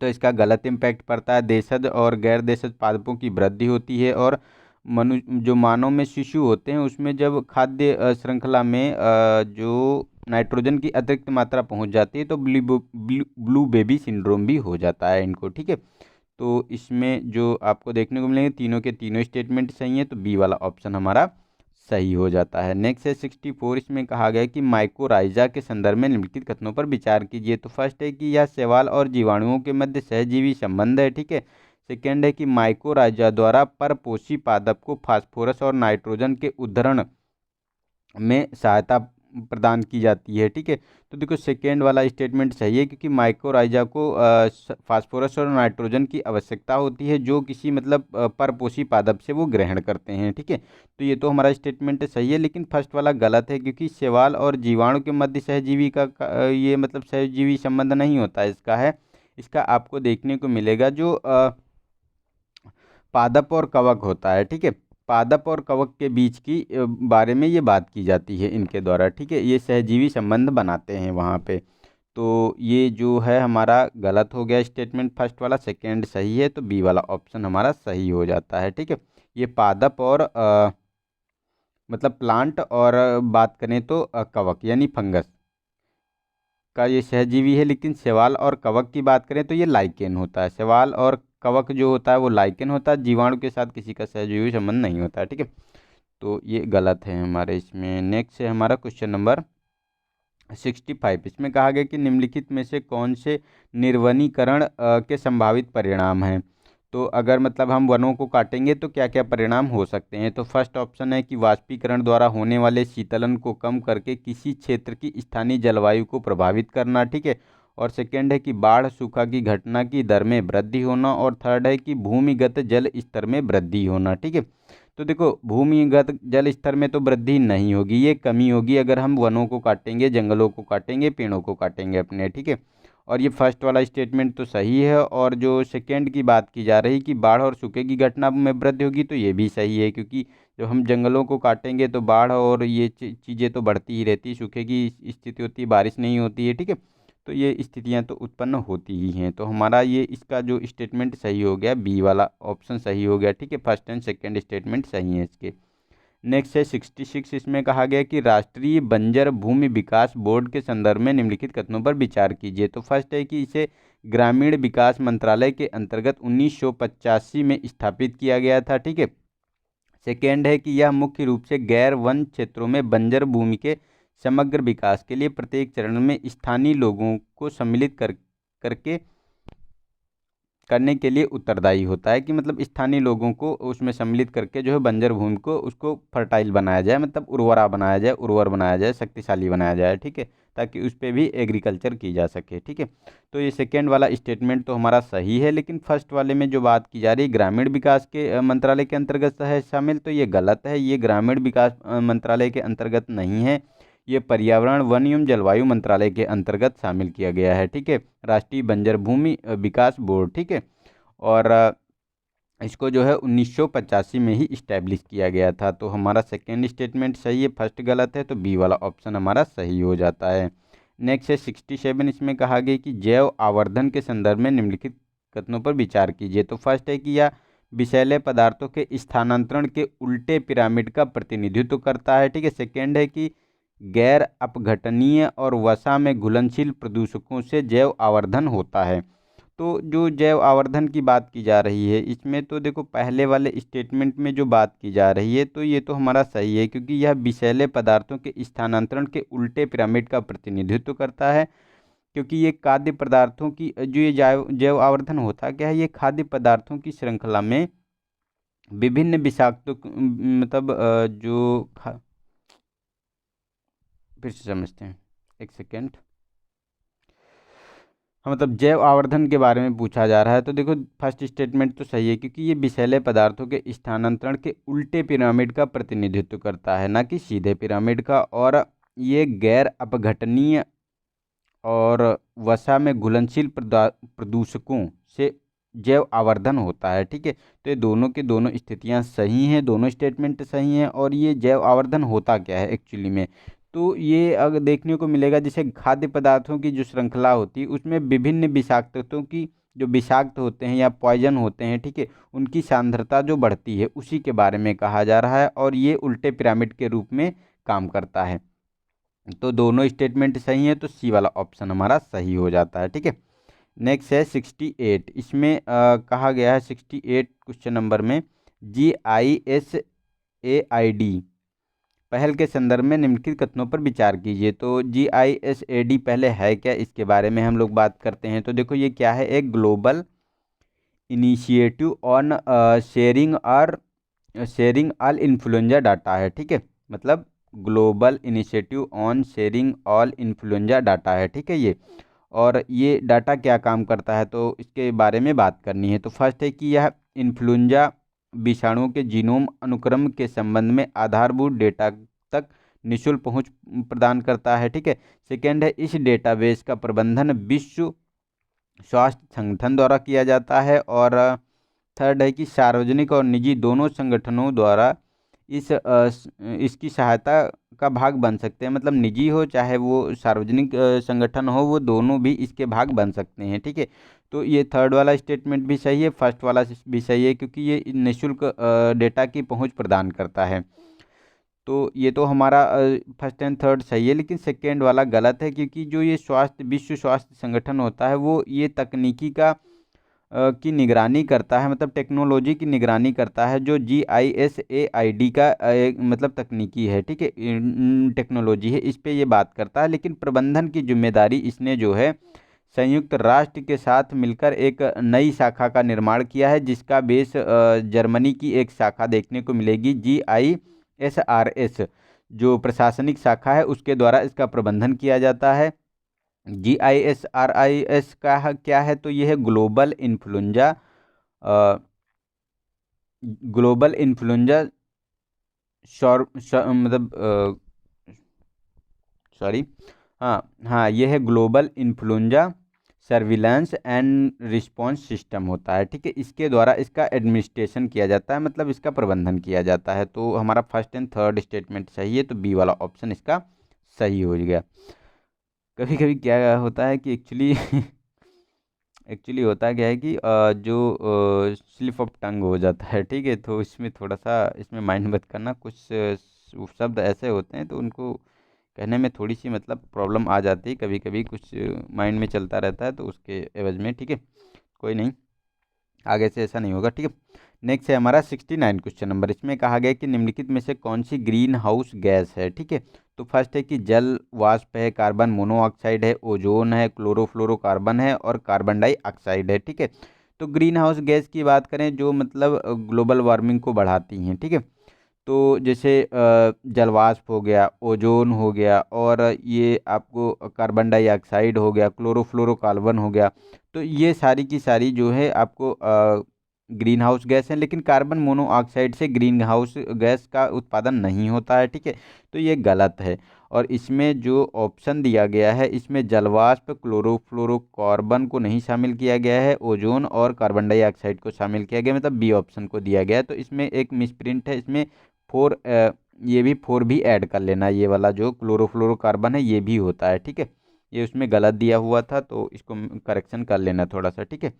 तो इसका गलत इम्पैक्ट पड़ता है, देशज और गैर देशज पादपों की वृद्धि होती है, और जो मानव में शिशु होते हैं उसमें जब खाद्य श्रृंखला में जो नाइट्रोजन की अतिरिक्त मात्रा पहुंच जाती है तो ब्लू बेबी सिंड्रोम भी हो जाता है इनको, ठीक है। तो इसमें जो आपको देखने को मिलेंगे तीनों के तीनों स्टेटमेंट सही है, तो बी वाला ऑप्शन हमारा सही हो जाता है। नेक्स्ट है 64, इसमें कहा गया है कि माइकोराइजा के संदर्भ में निम्नलिखित कथनों पर विचार कीजिए। तो फर्स्ट है कि यह शैवाल और जीवाणुओं के मध्य सहजीवी संबंध है, ठीक है। सेकेंड है कि माइकोराइजा द्वारा परपोषी पादप को फास्फोरस और नाइट्रोजन के उद्धरण में सहायता प्रदान की जाती है, ठीक है। तो देखो, सेकेंड वाला स्टेटमेंट सही है क्योंकि माइक्रोराइजा को फास्फोरस और नाइट्रोजन की आवश्यकता होती है जो किसी मतलब परपोषी पादप से वो ग्रहण करते हैं, ठीक है। तो ये तो हमारा स्टेटमेंट सही है, लेकिन फर्स्ट वाला गलत है क्योंकि शैवाल और जीवाणु के मध्य सहजीवी ये मतलब सहजीवी संबंध नहीं होता है, इसका है। इसका आपको देखने को मिलेगा जो पादप और कवक होता है, ठीक है। पादप और कवक के बीच की बारे में ये बात की जाती है इनके द्वारा, ठीक है। ये सहजीवी संबंध बनाते हैं वहाँ पे। तो ये जो है हमारा गलत हो गया स्टेटमेंट फर्स्ट वाला, सेकंड सही है, तो बी वाला ऑप्शन हमारा सही हो जाता है, ठीक है। ये पादप और मतलब प्लांट, और बात करें तो कवक यानी फंगस का ये सहजीवी है, लेकिन शैवाल और कवक की बात करें तो ये लाइकेन होता है। शैवाल और कवक जो होता है वो लाइकेन होता है, जीवाणु के साथ किसी का सहजीवी संबंध नहीं होता है, ठीक है। तो ये गलत है हमारे इसमें। नेक्स्ट है हमारा क्वेश्चन नंबर 65, इसमें कहा गया कि निम्नलिखित में से कौन से निर्वनीकरण के संभावित परिणाम हैं। तो अगर मतलब हम वनों को काटेंगे तो क्या क्या परिणाम हो सकते हैं। तो फर्स्ट ऑप्शन है कि वाष्पीकरण द्वारा होने वाले शीतलन को कम करके किसी क्षेत्र की स्थानीय जलवायु को प्रभावित करना, ठीक है। और सेकेंड है कि बाढ़ सूखा की घटना की दर में वृद्धि होना, और थर्ड है कि भूमिगत जल स्तर में वृद्धि होना, ठीक है। तो देखो, भूमिगत जल स्तर में तो वृद्धि नहीं होगी, ये कमी होगी अगर हम वनों को काटेंगे, जंगलों को काटेंगे, पेड़ों को काटेंगे अपने, ठीक है। और ये फर्स्ट वाला स्टेटमेंट तो सही है, और जो सेकंड की बात की जा रही कि बाढ़ और सूखे की घटना में वृद्धि होगी, तो ये भी सही है क्योंकि जब हम जंगलों को काटेंगे तो बाढ़ और ये चीज़ें तो बढ़ती ही रहती है, सूखे की स्थिति होती है, बारिश नहीं होती है, ठीक है। तो ये स्थितियां तो उत्पन्न होती ही हैं। तो हमारा ये इसका जो स्टेटमेंट सही हो गया, बी वाला ऑप्शन सही हो गया, ठीक है। फर्स्ट एंड सेकंड स्टेटमेंट सही है इसके। नेक्स्ट है 66, इसमें कहा गया कि राष्ट्रीय बंजर भूमि विकास बोर्ड के संदर्भ में निम्नलिखित कथनों पर विचार कीजिए। तो फर्स्ट है कि इसे ग्रामीण विकास मंत्रालय के अंतर्गत 1985 में स्थापित किया गया था, ठीक है। सेकेंड है कि यह मुख्य रूप से गैर वन क्षेत्रों में बंजर भूमि के समग्र विकास के लिए प्रत्येक चरण में स्थानीय लोगों को सम्मिलित करके करने के लिए उत्तरदायी होता है, कि मतलब स्थानीय लोगों को उसमें सम्मिलित करके जो है बंजर भूमि को उसको फर्टाइल बनाया जाए, मतलब उर्वरा बनाया जाए, उर्वर बनाया जाए, शक्तिशाली बनाया जाए, ठीक है, ताकि उस पर भी एग्रीकल्चर की जा सके, ठीक है। तो ये सेकेंड वाला स्टेटमेंट तो हमारा सही है, लेकिन फर्स्ट वाले में जो बात की जा रही है ग्रामीण विकास के मंत्रालय के अंतर्गत है शामिल, तो ये गलत है। ये ग्रामीण विकास मंत्रालय के अंतर्गत नहीं है, ये पर्यावरण वन एवं जलवायु मंत्रालय के अंतर्गत शामिल किया गया है, ठीक है। राष्ट्रीय बंजर भूमि विकास बोर्ड, ठीक है। और इसको जो है 1985 में ही इस्टेब्लिश किया गया था। तो हमारा सेकेंड स्टेटमेंट सही है, फर्स्ट गलत है, तो बी वाला ऑप्शन हमारा सही हो जाता है। नेक्स्ट है 67, इसमें कहा गया कि जैव आवर्धन के संदर्भ में निम्नलिखित कथनों पर विचार कीजिए। तो फर्स्ट है कि यह विषैले पदार्थों के स्थानांतरण के उल्टे पिरामिड का प्रतिनिधित्व करता है, ठीक है। सेकेंड है कि गैर अपघटनीय और वसा में घुलनशील प्रदूषकों से जैव आवर्धन होता है। तो जो जैव आवर्धन की बात की जा रही है इसमें तो देखो, पहले वाले स्टेटमेंट में जो बात की जा रही है तो ये तो हमारा सही है क्योंकि यह विषैले पदार्थों के स्थानांतरण के उल्टे पिरामिड का प्रतिनिधित्व करता है। क्योंकि ये खाद्य पदार्थों की जो ये जैव जैव आवर्धन होता क्या है, ये खाद्य पदार्थों की श्रृंखला में विभिन्न विषाक्त मतलब फिर से समझते हैं, एक सेकेंड। हाँ, मतलब जैव आवर्धन के बारे में पूछा जा रहा है। तो देखो फर्स्ट स्टेटमेंट तो सही है, क्योंकि ये विषैले पदार्थों के स्थानांतरण के उल्टे पिरामिड का प्रतिनिधित्व करता है, ना कि सीधे पिरामिड का। और ये गैर अपघटनीय और वसा में घुलनशील प्रदूषकों से जैव आवर्धन होता है। ठीक है, तो ये दोनों की दोनों स्थितियां सही हैं, दोनों स्टेटमेंट सही हैं। और ये जैव आवर्धन होता क्या है एक्चुअली में, तो ये अगर देखने को मिलेगा, जैसे खाद्य पदार्थों की जो श्रृंखला होती है उसमें विभिन्न विषाक्त तत्वों की, जो विषाक्त होते हैं या पॉइजन होते हैं, ठीक है, उनकी सांद्रता जो बढ़ती है उसी के बारे में कहा जा रहा है। और ये उल्टे पिरामिड के रूप में काम करता है। तो दोनों स्टेटमेंट सही है, तो सी वाला ऑप्शन हमारा सही हो जाता है। ठीक है, नेक्स्ट है 68। इसमें कहा गया है 68 क्वेश्चन नंबर में, GISAID पहल के संदर्भ में निम्नलिखित कथनों पर विचार कीजिए। तो GISAID पहले है क्या, इसके बारे में हम लोग बात करते हैं। तो देखो ये क्या है, एक global initiative on sharing all influenza data है। ठीक है, मतलब global initiative on sharing all influenza data है। ठीक है, ये और ये डाटा क्या काम करता है, तो इसके बारे में बात करनी है। तो फर्स्ट है कि यह इन्फ्लुएंजा विषाणुओं के जीनोम अनुक्रम के संबंध में आधारभूत डेटा तक निःशुल्क पहुंच प्रदान करता है। ठीक है, सेकेंड है इस डेटाबेस का प्रबंधन विश्व स्वास्थ्य संगठन द्वारा किया जाता है। और थर्ड है कि सार्वजनिक और निजी दोनों संगठनों द्वारा इसकी सहायता का भाग बन सकते हैं, मतलब निजी हो चाहे वो सार्वजनिक संगठन हो, वो दोनों भी इसके भाग बन सकते हैं। ठीक है, तो ये थर्ड वाला स्टेटमेंट भी सही है, फर्स्ट वाला भी सही है, क्योंकि ये निःशुल्क डेटा की पहुंच प्रदान करता है। तो ये तो हमारा फर्स्ट एंड थर्ड सही है, लेकिन सेकेंड वाला गलत है, क्योंकि जो ये विश्व स्वास्थ्य संगठन होता है वो ये तकनीकी की निगरानी करता है, मतलब टेक्नोलॉजी की निगरानी करता है। जो GISAID का मतलब तकनीकी है, ठीक है, टेक्नोलॉजी है, इस पे ये बात करता है। लेकिन प्रबंधन की जिम्मेदारी इसने जो है संयुक्त राष्ट्र के साथ मिलकर एक नई शाखा का निर्माण किया है, जिसका बेस जर्मनी की एक शाखा देखने को मिलेगी, GISRS, जो प्रशासनिक शाखा है उसके द्वारा इसका प्रबंधन किया जाता है। GISRIS का क्या है, तो यह है ग्लोबल इन्फ्लुएंजा मतलब सॉरी, हाँ हाँ, यह है global influenza surveillance and response system होता है। ठीक है, इसके द्वारा इसका एडमिनिस्ट्रेशन किया जाता है, मतलब इसका प्रबंधन किया जाता है। तो हमारा फर्स्ट एंड थर्ड स्टेटमेंट सही है, तो बी वाला ऑप्शन इसका सही हो गया। कभी कभी क्या होता है कि एक्चुअली होता क्या है कि जो स्लिप ऑफ टंग हो जाता है। ठीक है, तो इसमें थोड़ा सा इसमें माइंड मत करना, कुछ शब्द ऐसे होते हैं तो उनको कहने में थोड़ी सी मतलब प्रॉब्लम आ जाती है, कभी कभी कुछ माइंड में चलता रहता है, तो उसके एवज में। ठीक है, कोई नहीं, आगे से ऐसा नहीं होगा। ठीक है, नेक्स्ट है हमारा 69 क्वेश्चन नंबर। इसमें कहा गया कि निम्नलिखित में से कौन सी ग्रीन हाउस गैस है। ठीक है, तो फर्स्ट है कि जल वाष्प है, कार्बन मोनोऑक्साइड है, ओजोन है, क्लोरोफ्लोरोकार्बन है और कार्बन डाइऑक्साइड है। ठीक है, तो ग्रीन हाउस गैस की बात करें जो मतलब ग्लोबल वार्मिंग को बढ़ाती हैं। ठीक है, तो जैसे जलवाष्प हो गया, ओजोन हो गया, और ये आपको कार्बन डाइऑक्साइड हो गया, क्लोरोफ्लोरोकार्बन हो गया, तो ये सारी की सारी जो है आपको ग्रीन हाउस गैस है। लेकिन कार्बन मोनोऑक्साइड से ग्रीन हाउस गैस का उत्पादन नहीं होता है। ठीक है, तो ये गलत है। और इसमें जो ऑप्शन दिया गया है, इसमें जलवाष्प, क्लोरोफ्लोरोकार्बन को नहीं शामिल किया गया है, ओजोन और कार्बन डाइऑक्साइड को शामिल किया गया, मतलब बी ऑप्शन को दिया गया है। तो इसमें एक मिसप्रिंट है, इसमें फोर ये भी फोर भी ऐड कर लेना, ये वाला जो क्लोरोफ्लोरोकार्बन है ये भी होता है। ठीक है, ये उसमें गलत दिया हुआ था, तो इसको करेक्शन कर लेना थोड़ा सा। ठीक है,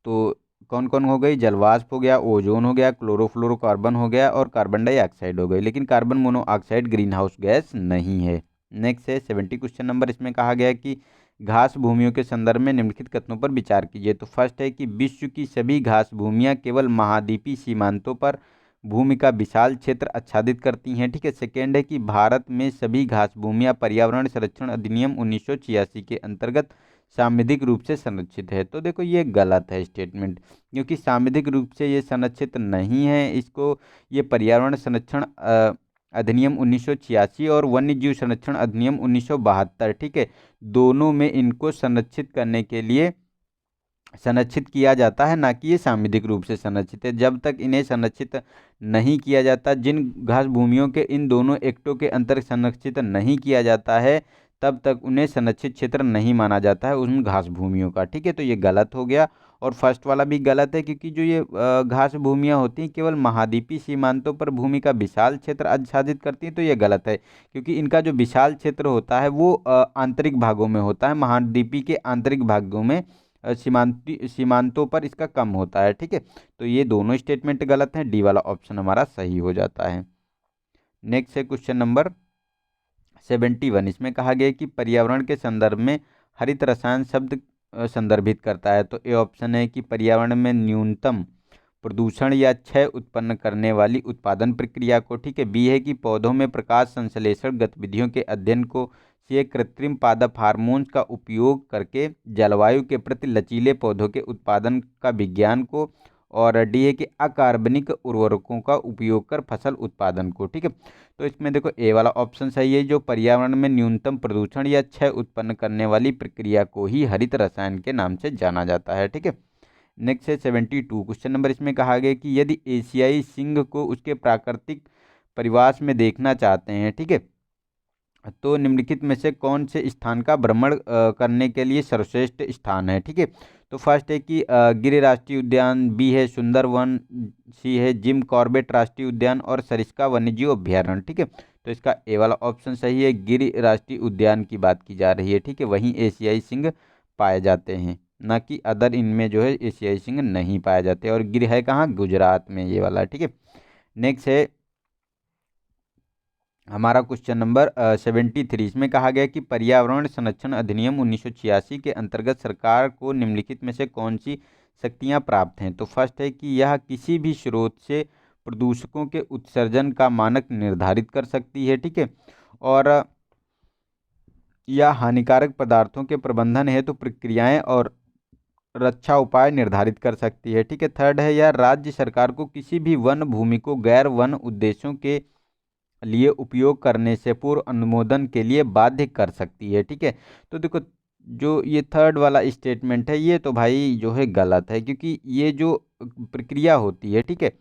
तो कौन कौन हो गई, जलवाष्प हो गया, ओजोन हो गया, क्लोरोफ्लोरोकार्बन हो गया और कार्बन डाइऑक्साइड हो गई, लेकिन carbon monoxide green house gas नहीं है। नेक्स्ट है 70 क्वेश्चन नंबर। इसमें कहा गया कि घास भूमियों के संदर्भ में निम्नलिखित कथनों पर विचार कीजिए। तो फर्स्ट है कि विश्व की सभी घास भूमियाँ केवल महाद्वीपीय सीमांतों पर भूमि का विशाल क्षेत्र आच्छादित करती हैं। ठीक है, सेकेंड है कि भारत में सभी घास भूमियाँ पर्यावरण संरक्षण अधिनियम 1986 के अंतर्गत सांविधिक रूप से संरक्षित है। तो देखो ये गलत है स्टेटमेंट, क्योंकि सांविधिक रूप से ये संरक्षित नहीं है। इसको ये पर्यावरण संरक्षण अधिनियम 1986 और वन्य जीव संरक्षण अधिनियम 1972, ठीक है, दोनों में इनको संरक्षित करने के लिए संरक्षित किया जाता है, ना कि ये सांविधिक रूप से संरक्षित है। जब तक इन्हें संरक्षित नहीं किया जाता, जिन घास भूमियों के इन दोनों एक्टों के अंतर्गत संरक्षित नहीं किया जाता है, तब तक उन्हें संरक्षित क्षेत्र नहीं माना जाता है उन घास भूमियों का, ठीक है। तो ये गलत हो गया। और फर्स्ट वाला भी गलत है, क्योंकि जो ये घास भूमियाँ होती हैं केवल महाद्वीपीय सीमांतों पर भूमि का विशाल क्षेत्र आच्छादित करती हैं, तो ये गलत है, क्योंकि इनका जो विशाल क्षेत्र होता है वो आंतरिक भागों में होता है, महाद्वीपीय के आंतरिक भागों में सीमांतों पर इसका कम होता है, ठीक है। तो ये दोनों स्टेटमेंट गलत हैं, डी वाला ऑप्शन हमारा सही हो जाता है। नेक्स्ट है क्वेश्चन नंबर 71। इसमें कहा गया है कि पर्यावरण के संदर्भ में हरित रसायन शब्द संदर्भित करता है। तो ए ऑप्शन है कि पर्यावरण में न्यूनतम प्रदूषण या क्षय उत्पन्न करने वाली उत्पादन प्रक्रिया को, ठीक है। बी है कि पौधों में प्रकाश संश्लेषण गतिविधियों के अध्ययन को। सी है कृत्रिम पादप हार्मोन्स का उपयोग करके जलवायु के प्रति लचीले पौधों के उत्पादन का विज्ञान को। और डी है कि अकार्बनिक उर्वरकों का उपयोग कर फसल उत्पादन को, ठीक है। तो इसमें देखो ए वाला ऑप्शन सही है, जो पर्यावरण में न्यूनतम प्रदूषण या क्षय उत्पन्न करने वाली प्रक्रिया को ही हरित रसायन के नाम से जाना जाता है, ठीक है। नेक्स्ट है 72 क्वेश्चन नंबर। इसमें कहा गया कि यदि एशियाई सिंह को उसके प्राकृतिक परिवास में देखना चाहते हैं, ठीक है, तो निम्नलिखित में से कौन से स्थान का भ्रमण करने के लिए सर्वश्रेष्ठ स्थान है, ठीक है। तो फर्स्ट है कि गिर राष्ट्रीय उद्यान, बी है सुंदरवन, सी है जिम कॉर्बेट राष्ट्रीय उद्यान और सरिस्का वन्यजीव अभ्यारण्य, ठीक है। तो इसका ए वाला ऑप्शन सही है, गिर राष्ट्रीय उद्यान की बात की जा रही है, ठीक है। वहीं एशियाई सिंह पाए जाते हैं, ना कि अदर इनमें जो है एशियाई सिंह नहीं पाए जाते। और गिर है कहाँ, गुजरात में, ये वाला, ठीक है। नेक्स्ट है हमारा क्वेश्चन नंबर 73। इसमें कहा गया कि पर्यावरण संरक्षण अधिनियम 1986 के अंतर्गत सरकार को निम्नलिखित में से कौन सी शक्तियां प्राप्त हैं। तो फर्स्ट है कि यह किसी भी स्रोत से प्रदूषकों के उत्सर्जन का मानक निर्धारित कर सकती है, ठीक है। और यह हानिकारक पदार्थों के प्रबंधन हेतु प्रक्रियाएं और रक्षा उपाय निर्धारित कर सकती है, ठीक है। थर्ड है, यह राज्य सरकार को किसी भी वन भूमि को गैर वन उद्देश्यों के लिए उपयोग करने से पूर्व अनुमोदन के लिए बाध्य कर सकती है, ठीक है। तो देखो, जो ये थर्ड वाला स्टेटमेंट है ये तो भाई जो है गलत है, क्योंकि ये जो प्रक्रिया होती है, ठीक है,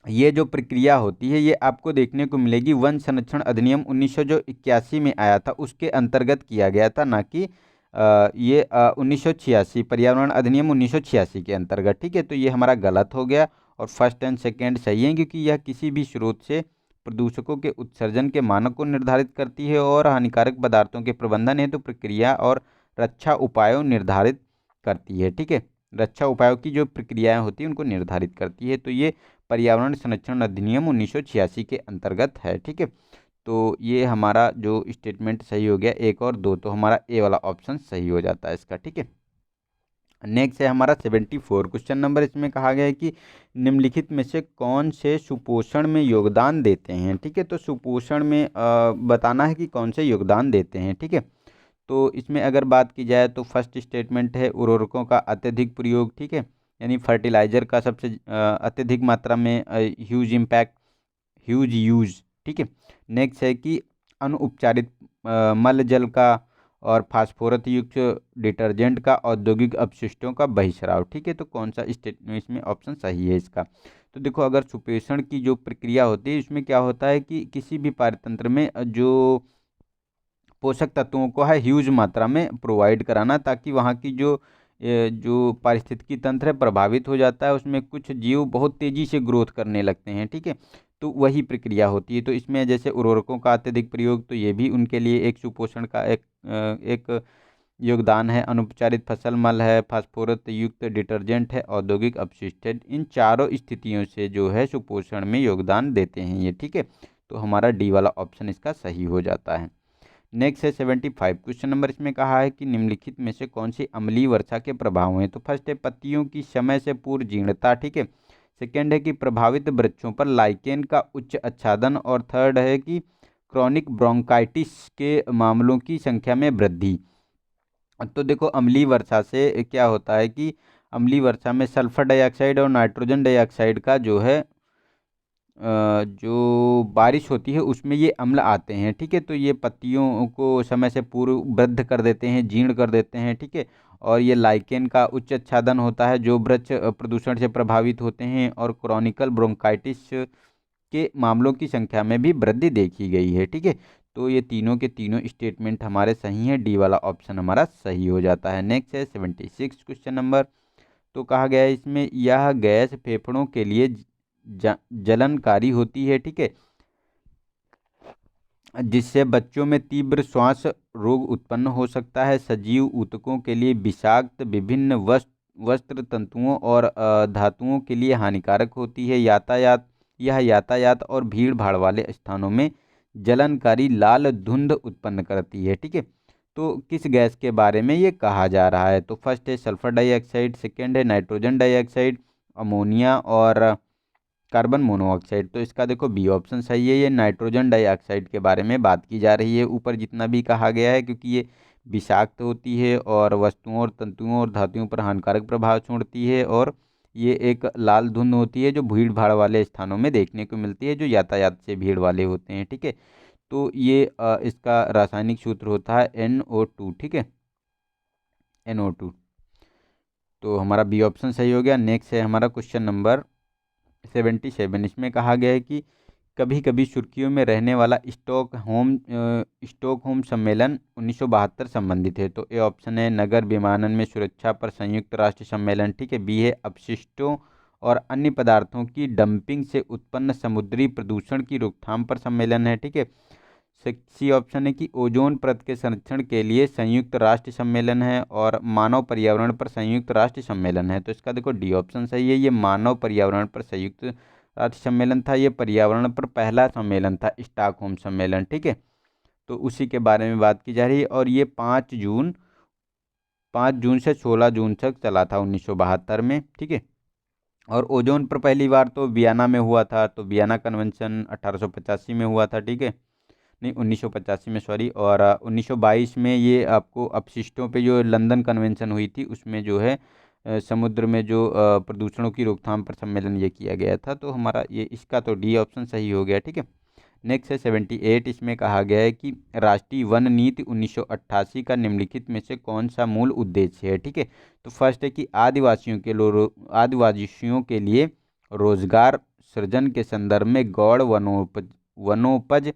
ये जो प्रक्रिया होती है ये आपको देखने को मिलेगी वन संरक्षण अधिनियम 1981 में आया था, उसके अंतर्गत किया गया था, ना कि ये 1986 पर्यावरण अधिनियम 1986 के अंतर्गत, ठीक है। तो ये हमारा गलत हो गया। और फर्स्ट एंड सेकेंड सही है, क्योंकि यह किसी भी स्रोत से प्रदूषकों के उत्सर्जन के मानक को निर्धारित करती है और हानिकारक पदार्थों के प्रबंधन हेतु प्रक्रिया और रक्षा उपायों निर्धारित करती है, ठीक है। रक्षा उपायों की जो प्रक्रियाएं होती हैं उनको निर्धारित करती है। तो ये पर्यावरण संरक्षण अधिनियम 1986 के अंतर्गत है, ठीक है। तो ये हमारा जो स्टेटमेंट सही हो गया, एक और दो, तो हमारा ए वाला ऑप्शन सही हो जाता है इसका, ठीक है। नेक्स्ट है हमारा 74 क्वेश्चन नंबर। इसमें कहा गया है कि निम्नलिखित में से कौन से सुपोषण में योगदान देते हैं, ठीक है। तो सुपोषण में बताना है कि कौन से योगदान देते हैं, ठीक है। तो इसमें अगर बात की जाए तो फर्स्ट स्टेटमेंट है उर्वरकों का अत्यधिक प्रयोग, ठीक है, यानी फर्टिलाइजर का सबसे अत्यधिक मात्रा में ह्यूज इम्पैक्ट, ह्यूज यूज, ठीक है। नेक्स्ट है कि अनुपचारित मल जल का और फास्फोरस युक्त डिटर्जेंट का औद्योगिक अपशिष्टों का बहिस्राव, ठीक है। तो कौन सा स्टेटमेंट इसमें ऑप्शन सही है इसका। तो देखो, अगर सुपेषण की जो प्रक्रिया होती है इसमें क्या होता है कि किसी भी पारतंत्र में जो पोषक तत्वों को है ह्यूज मात्रा में प्रोवाइड कराना, ताकि वहाँ की जो पारिस्थितिकी तंत्र है प्रभावित हो जाता है, उसमें कुछ जीव बहुत तेज़ी से ग्रोथ करने लगते हैं, ठीक है। तो वही प्रक्रिया होती है। तो इसमें जैसे उर्वरकों का अत्यधिक प्रयोग, तो ये भी उनके लिए एक सुपोषण का एक योगदान है। अनुपचारित फसल मल है, फास्फोरस युक्त डिटर्जेंट है, औद्योगिक अपशिष्ट है, इन चारों स्थितियों से जो है सुपोषण में योगदान देते हैं ये, ठीक है। तो हमारा डी वाला ऑप्शन इसका सही हो जाता है। नेक्स्ट है 75 क्वेश्चन नंबर। इसमें कहा है कि निम्नलिखित में से कौन सी अम्लीय वर्षा के प्रभाव हैं। तो फर्स्ट है पत्तियों की समय से पूर्व जीर्णता, ठीक है। सेकेंड है कि प्रभावित वृक्षों पर लाइकेन का उच्च आच्छादन। और थर्ड है कि क्रॉनिक ब्रोंकाइटिस के मामलों की संख्या में वृद्धि। तो देखो, अम्लीय वर्षा से क्या होता है कि अम्लीय वर्षा में सल्फर डाइऑक्साइड और नाइट्रोजन डाइऑक्साइड का जो है जो बारिश होती है उसमें ये अम्ल आते हैं, ठीक है। तो ये पत्तियों को समय से पूर्व वृद्ध कर देते हैं, जीर्ण कर देते हैं, ठीक है। और ये लाइकेन का उच्च आच्छादन होता है जो वृक्ष प्रदूषण से प्रभावित होते हैं, और क्रॉनिकल ब्रोंकाइटिस के मामलों की संख्या में भी वृद्धि देखी गई है, ठीक है। तो ये तीनों के तीनों स्टेटमेंट हमारे सही हैं, डी वाला ऑप्शन हमारा सही हो जाता है। नेक्स्ट है 76 क्वेश्चन नंबर। तो कहा गया है इसमें, यह गैस फेफड़ों के लिए जलनकारी होती है, ठीक है, जिससे बच्चों में तीव्र श्वास रोग उत्पन्न हो सकता है। सजीव ऊतकों के लिए विषाक्त, विभिन्न वस्त्र तंतुओं और धातुओं के लिए हानिकारक होती है। यह यातायात और भीड़ भाड़ वाले स्थानों में जलनकारी लाल धुंध उत्पन्न करती है, ठीक है। तो किस गैस के बारे में ये कहा जा रहा है? तो फर्स्ट है सल्फर डाइऑक्साइड, सेकेंड है नाइट्रोजन डाइऑक्साइड, अमोनिया और कार्बन मोनोऑक्साइड। तो इसका देखो बी ऑप्शन सही है, ये नाइट्रोजन डाइऑक्साइड के बारे में बात की जा रही है ऊपर जितना भी कहा गया है, क्योंकि ये विषाक्त होती है और वस्तुओं और तंतुओं और धातुओं पर हानिकारक प्रभाव छोड़ती है, और ये एक लाल धुंध होती है जो भीड़ भाड़ वाले स्थानों में देखने को मिलती है, जो यातायात से भीड़ वाले होते हैं, ठीक है। तो ये इसका रासायनिक सूत्र होता है NO2, ठीक है, NO2। तो हमारा बी ऑप्शन सही हो गया। नेक्स्ट है हमारा क्वेश्चन नंबर 77। इसमें कहा गया है कि कभी कभी सुर्खियों में रहने वाला स्टॉकहोम सम्मेलन 1972 संबंधित है। तो ए ऑप्शन है नगर विमानन में सुरक्षा पर संयुक्त राष्ट्र सम्मेलन, ठीक है। बी है अपशिष्टों और अन्य पदार्थों की डंपिंग से उत्पन्न समुद्री प्रदूषण की रोकथाम पर सम्मेलन है, ठीक है। सी ऑप्शन है कि ओजोन परत के संरक्षण के लिए संयुक्त राष्ट्र सम्मेलन है, और मानव पर्यावरण पर संयुक्त राष्ट्र सम्मेलन है। तो इसका देखो डी ऑप्शन सही है, ये मानव पर्यावरण पर संयुक्त राष्ट्र सम्मेलन था। ये पर्यावरण पर पहला सम्मेलन था, स्टॉकहोम सम्मेलन, ठीक है। तो उसी के बारे में बात की जा रही है, और ये 5 जून से 16 जून तक चला था 1972 में, ठीक है। और ओजोन पर पहली बार तो वियना में हुआ था, तो वियना कन्वेंशन 1885 में हुआ था, ठीक है, नहीं 1985 में, सॉरी। और 1922 में ये आपको अपशिष्टों पे जो लंदन कन्वेंशन हुई थी उसमें जो है समुद्र में जो प्रदूषणों की रोकथाम पर सम्मेलन ये किया गया था। तो हमारा ये इसका तो डी ऑप्शन सही हो गया, ठीक है। नेक्स्ट है 78। इसमें कहा गया है कि राष्ट्रीय वन नीति 1988 का निम्नलिखित में से कौन सा मूल उद्देश्य है, ठीक है। तो फर्स्ट है कि आदिवासियों के लिए रोजगार सृजन के संदर्भ में गौड़ वनोपज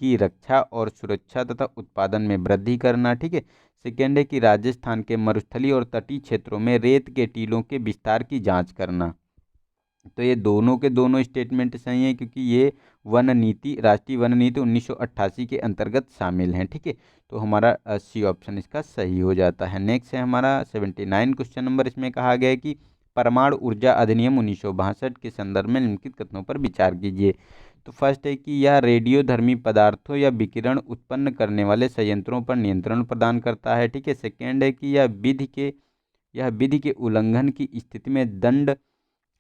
की रक्षा और सुरक्षा तथा उत्पादन में वृद्धि करना, ठीक है। सेकेंड है कि राजस्थान के मरुस्थलीय और तटीय क्षेत्रों में रेत के टीलों के विस्तार की जांच करना। तो ये दोनों के दोनों स्टेटमेंट सही हैं, क्योंकि ये राष्ट्रीय वन नीति 1988 के अंतर्गत शामिल हैं, ठीक है। तो हमारा सी ऑप्शन इसका सही हो जाता है। नेक्स्ट है हमारा 79 क्वेश्चन नंबर। इसमें कहा गया है कि परमाणु ऊर्जा अधिनियम 1962 के संदर्भ में निम्नलिखित कथनों पर विचार कीजिए। तो फर्स्ट है कि यह रेडियोधर्मी पदार्थों या विकिरण उत्पन्न करने वाले संयंत्रों पर नियंत्रण प्रदान करता है, ठीक है। सेकेंड है कि यह विधि के उल्लंघन की स्थिति में दंड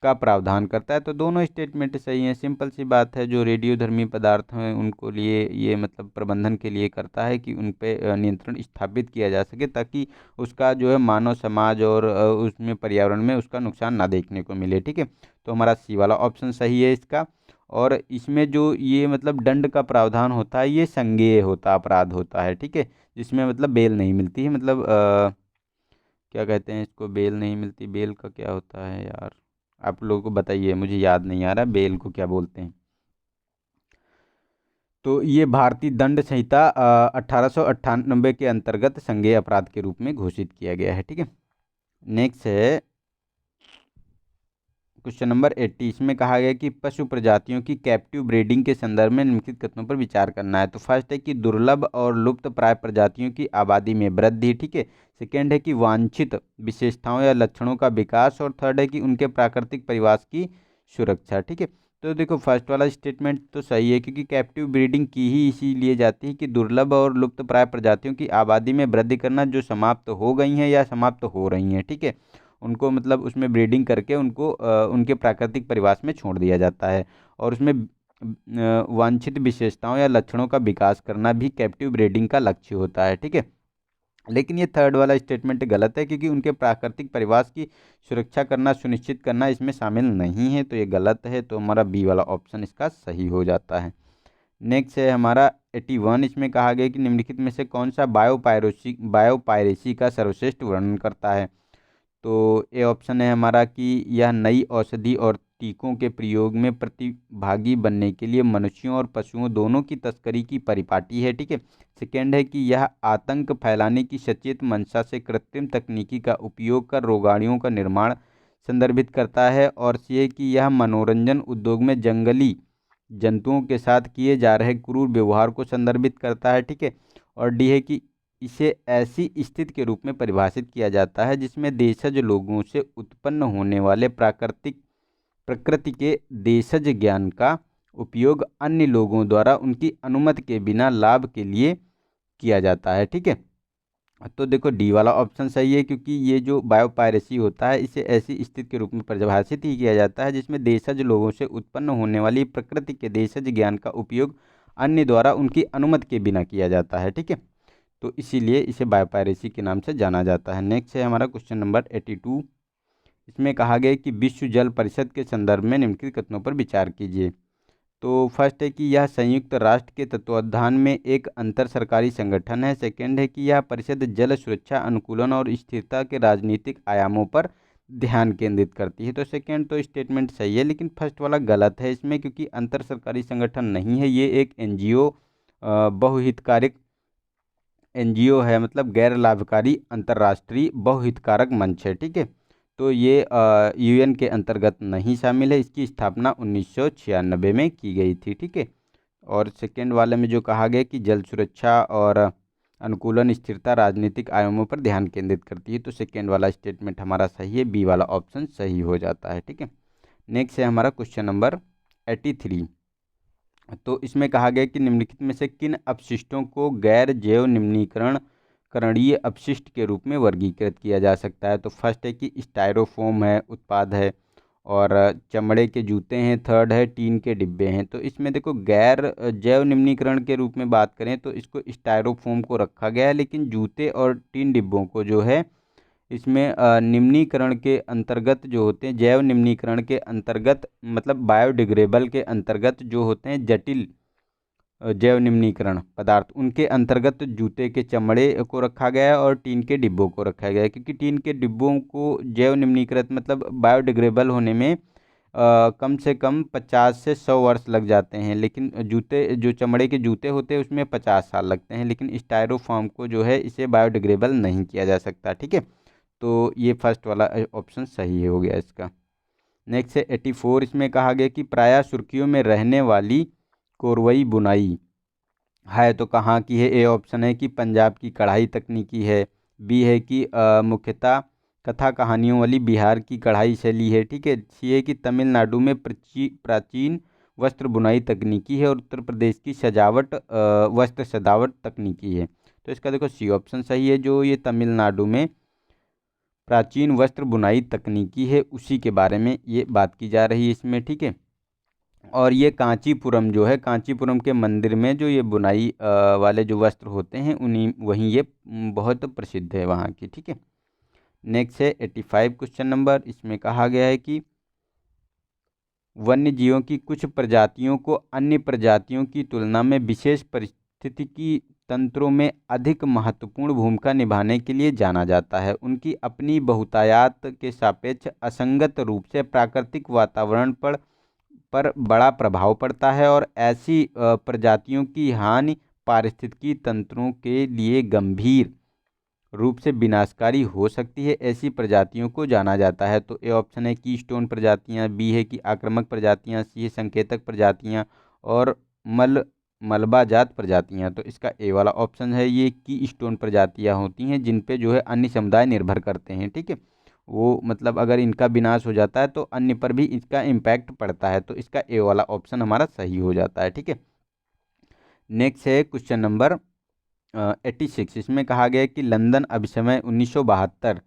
का प्रावधान करता है। तो दोनों स्टेटमेंट सही हैं, सिंपल सी बात है। जो रेडियोधर्मी पदार्थ हैं उनको लिए ये मतलब प्रबंधन के लिए करता है कि उन पे नियंत्रण स्थापित किया जा सके, ताकि उसका जो है मानव समाज और उसमें पर्यावरण में उसका नुकसान ना देखने को मिले, ठीक है। तो हमारा सी वाला ऑप्शन सही है इसका। और इसमें जो ये मतलब दंड का प्रावधान होता है, ये संज्ञेय अपराध होता है, ठीक है, जिसमें मतलब बेल नहीं मिलती है, मतलब क्या कहते हैं इसको, बेल नहीं मिलती, बेल का क्या होता है यार, आप लोगों को बताइए, मुझे याद नहीं आ रहा बेल को क्या बोलते हैं। तो ये भारतीय दंड संहिता 1898 के अंतर्गत संज्ञेय अपराध के रूप में घोषित किया गया है, ठीक है। नेक्स्ट है क्वेश्चन नंबर 80। इसमें कहा गया कि पशु प्रजातियों की कैप्टिव ब्रीडिंग के संदर्भ में निम्नलिखित कथनों पर विचार करना है। तो फर्स्ट है कि दुर्लभ और लुप्त प्राय प्रजातियों की आबादी में वृद्धि, ठीक है। सेकेंड है कि वांछित विशेषताओं या लक्षणों का विकास, और थर्ड है कि उनके प्राकृतिक परिवास की सुरक्षा, ठीक है। तो देखो फर्स्ट वाला स्टेटमेंट तो सही है, क्योंकि कैप्टिव ब्रीडिंग की ही इसीलिए जाती है कि दुर्लभ और लुप्त प्राय प्रजातियों की आबादी में वृद्धि करना, जो समाप्त हो गई हैं या समाप्त हो रही हैं, ठीक है, उनको मतलब उसमें ब्रीडिंग करके उनको उनके प्राकृतिक परिवास में छोड़ दिया जाता है। और उसमें वांछित विशेषताओं या लक्षणों का विकास करना भी कैप्टिव ब्रीडिंग का लक्ष्य होता है, ठीक है। लेकिन ये थर्ड वाला स्टेटमेंट गलत है, क्योंकि उनके प्राकृतिक परिवास की सुरक्षा करना, सुनिश्चित करना इसमें शामिल नहीं है, तो ये गलत है। तो हमारा बी वाला ऑप्शन इसका सही हो जाता है। नेक्स्ट है हमारा 81। इसमें कहा गया कि निम्नलिखित में से कौन सा बायोपायरेसी का सर्वश्रेष्ठ वर्णन करता है। तो ए ऑप्शन है हमारा कि यह नई औषधि और टीकों के प्रयोग में प्रतिभागी बनने के लिए मनुष्यों और पशुओं दोनों की तस्करी की परिपाटी है। ठीक है। सेकेंड है कि यह आतंक फैलाने की सचेत मंशा से कृत्रिम तकनीकी का उपयोग कर रोगाणुओं का निर्माण संदर्भित करता है। और सी है कि यह मनोरंजन उद्योग में जंगली जंतुओं के साथ किए जा रहे क्रूर व्यवहार को संदर्भित करता है। ठीक है। और डी है कि इसे ऐसी स्थिति के रूप में परिभाषित किया जाता है जिसमें देशज लोगों से उत्पन्न होने वाले प्रकृति के देशज ज्ञान का उपयोग अन्य लोगों द्वारा उनकी अनुमति के बिना लाभ के लिए किया जाता है। ठीक है। तो देखो डी वाला ऑप्शन सही है, क्योंकि ये जो बायोपायरेसी होता है इसे ऐसी स्थिति के रूप में परिभाषित ही किया जाता है जिसमें देशज लोगों से उत्पन्न होने वाली प्रकृति के देशज ज्ञान का उपयोग अन्य द्वारा उनकी अनुमति के बिना किया जाता है। ठीक है। तो इसीलिए इसे बायोपायरेसी के नाम से जाना जाता है। नेक्स्ट है हमारा क्वेश्चन नंबर 82। इसमें कहा गया कि विश्व जल परिषद के संदर्भ में निम्नलिखित कथनों पर विचार कीजिए। तो फर्स्ट है कि यह संयुक्त राष्ट्र के तत्वावधान में एक अंतर सरकारी संगठन है। सेकंड है कि यह परिषद जल सुरक्षा, अनुकूलन और स्थिरता के राजनीतिक आयामों पर ध्यान केंद्रित करती है। तो सेकंड तो स्टेटमेंट सही है, लेकिन फर्स्ट वाला गलत है इसमें, क्योंकि अंतर सरकारी संगठन नहीं है, ये एक एनजीओ बहुहितकारक एनजीओ है, मतलब गैर लाभकारी अंतर्राष्ट्रीय बहुहितकारक मंच है। ठीक है। तो ये यूएन के अंतर्गत नहीं शामिल है। इसकी स्थापना 1996 में की गई थी। ठीक है। और सेकेंड वाले में जो कहा गया कि जल सुरक्षा और अनुकूलन, स्थिरता राजनीतिक आयामों पर ध्यान केंद्रित करती है, तो सेकेंड वाला स्टेटमेंट हमारा सही है, बी वाला ऑप्शन सही हो जाता है। ठीक है। नेक्स्ट है हमारा क्वेश्चन नंबर 83। तो इसमें कहा गया कि निम्नलिखित में से किन अपशिष्टों को गैर जैव निम्नीकरण करणीय अपशिष्ट के रूप में वर्गीकृत किया जा सकता है। तो फर्स्ट है कि स्टायरोफोम है, उत्पाद है, और चमड़े के जूते हैं, थर्ड है टीन के डिब्बे हैं। तो इसमें देखो गैर जैव निम्नीकरण के रूप में बात करें तो इसको स्टायरोफोम को रखा गया है, लेकिन जूते और टीन डिब्बों को जो है इसमें निम्नीकरण के अंतर्गत जो होते हैं, जैव निम्नीकरण के अंतर्गत, मतलब बायोडिग्रेडेबल के अंतर्गत जो होते हैं जटिल जैव निम्नीकरण पदार्थ, उनके अंतर्गत जूते के चमड़े को रखा गया है और टीन के डिब्बों को रखा गया है। क्योंकि टीन के डिब्बों को जैव निम्नीकृत मतलब बायोडिग्रेडेबल होने में कम से कम 50 से 100 वर्ष लग जाते हैं, लेकिन जूते जो चमड़े के जूते होते हैं उसमें 50 साल लगते हैं, लेकिन स्टायरोफॉर्म को जो है इसे बायोडिग्रेडेबल नहीं किया जा सकता। ठीक है। तो ये फर्स्ट वाला ऑप्शन सही हो गया इसका। नेक्स्ट है 84। इसमें कहा गया कि प्रायः सुर्खियों में रहने वाली कोरवई बुनाई है, तो कहाँ की है। ए ऑप्शन है कि पंजाब की कढ़ाई तकनीकी है, बी है कि मुख्यतः कथा कहानियों वाली बिहार की कढ़ाई शैली है। ठीक है। सी है कि तमिलनाडु में प्राचीन वस्त्र बुनाई तकनीकी है, और उत्तर प्रदेश की वस्त्र सजावट तकनीकी है। तो इसका देखो सी ऑप्शन सही है, जो ये तमिलनाडु में प्राचीन वस्त्र बुनाई तकनीकी है उसी के बारे में ये बात की जा रही है इसमें। ठीक है। और ये कांचीपुरम जो है, कांचीपुरम के मंदिर में जो ये बुनाई वाले जो वस्त्र होते हैं उन्हीं वहीं ये बहुत प्रसिद्ध है वहाँ की। ठीक है। नेक्स्ट है 85 क्वेश्चन नंबर। इसमें कहा गया है कि वन्य जीवों की कुछ प्रजातियों को अन्य प्रजातियों की तुलना में विशेष परिस्थितिकी तंत्रों में अधिक महत्वपूर्ण भूमिका निभाने के लिए जाना जाता है। उनकी अपनी बहुतायात के सापेक्ष असंगत रूप से प्राकृतिक वातावरण पर बड़ा प्रभाव पड़ता है, और ऐसी प्रजातियों की हानि पारिस्थितिकी तंत्रों के लिए गंभीर रूप से विनाशकारी हो सकती है। ऐसी प्रजातियों को जाना जाता है। तो ए ऑप्शन है कीस्टोन प्रजातियां, बी है कि आक्रामक प्रजातियां, सी है संकेतक प्रजातियां, और मलबाजात प्रजातियां। तो इसका ए वाला ऑप्शन है, ये कीस्टोन प्रजातियां होती हैं जिन पे जो है अन्य समुदाय निर्भर करते हैं। ठीक है। वो मतलब अगर इनका विनाश हो जाता है तो अन्य पर भी इसका इम्पैक्ट पड़ता है, तो इसका ए वाला ऑप्शन हमारा सही हो जाता है। ठीक है। नेक्स्ट है क्वेश्चन नंबर 86। इसमें कहा गया है कि लंदन अभिसमय 1972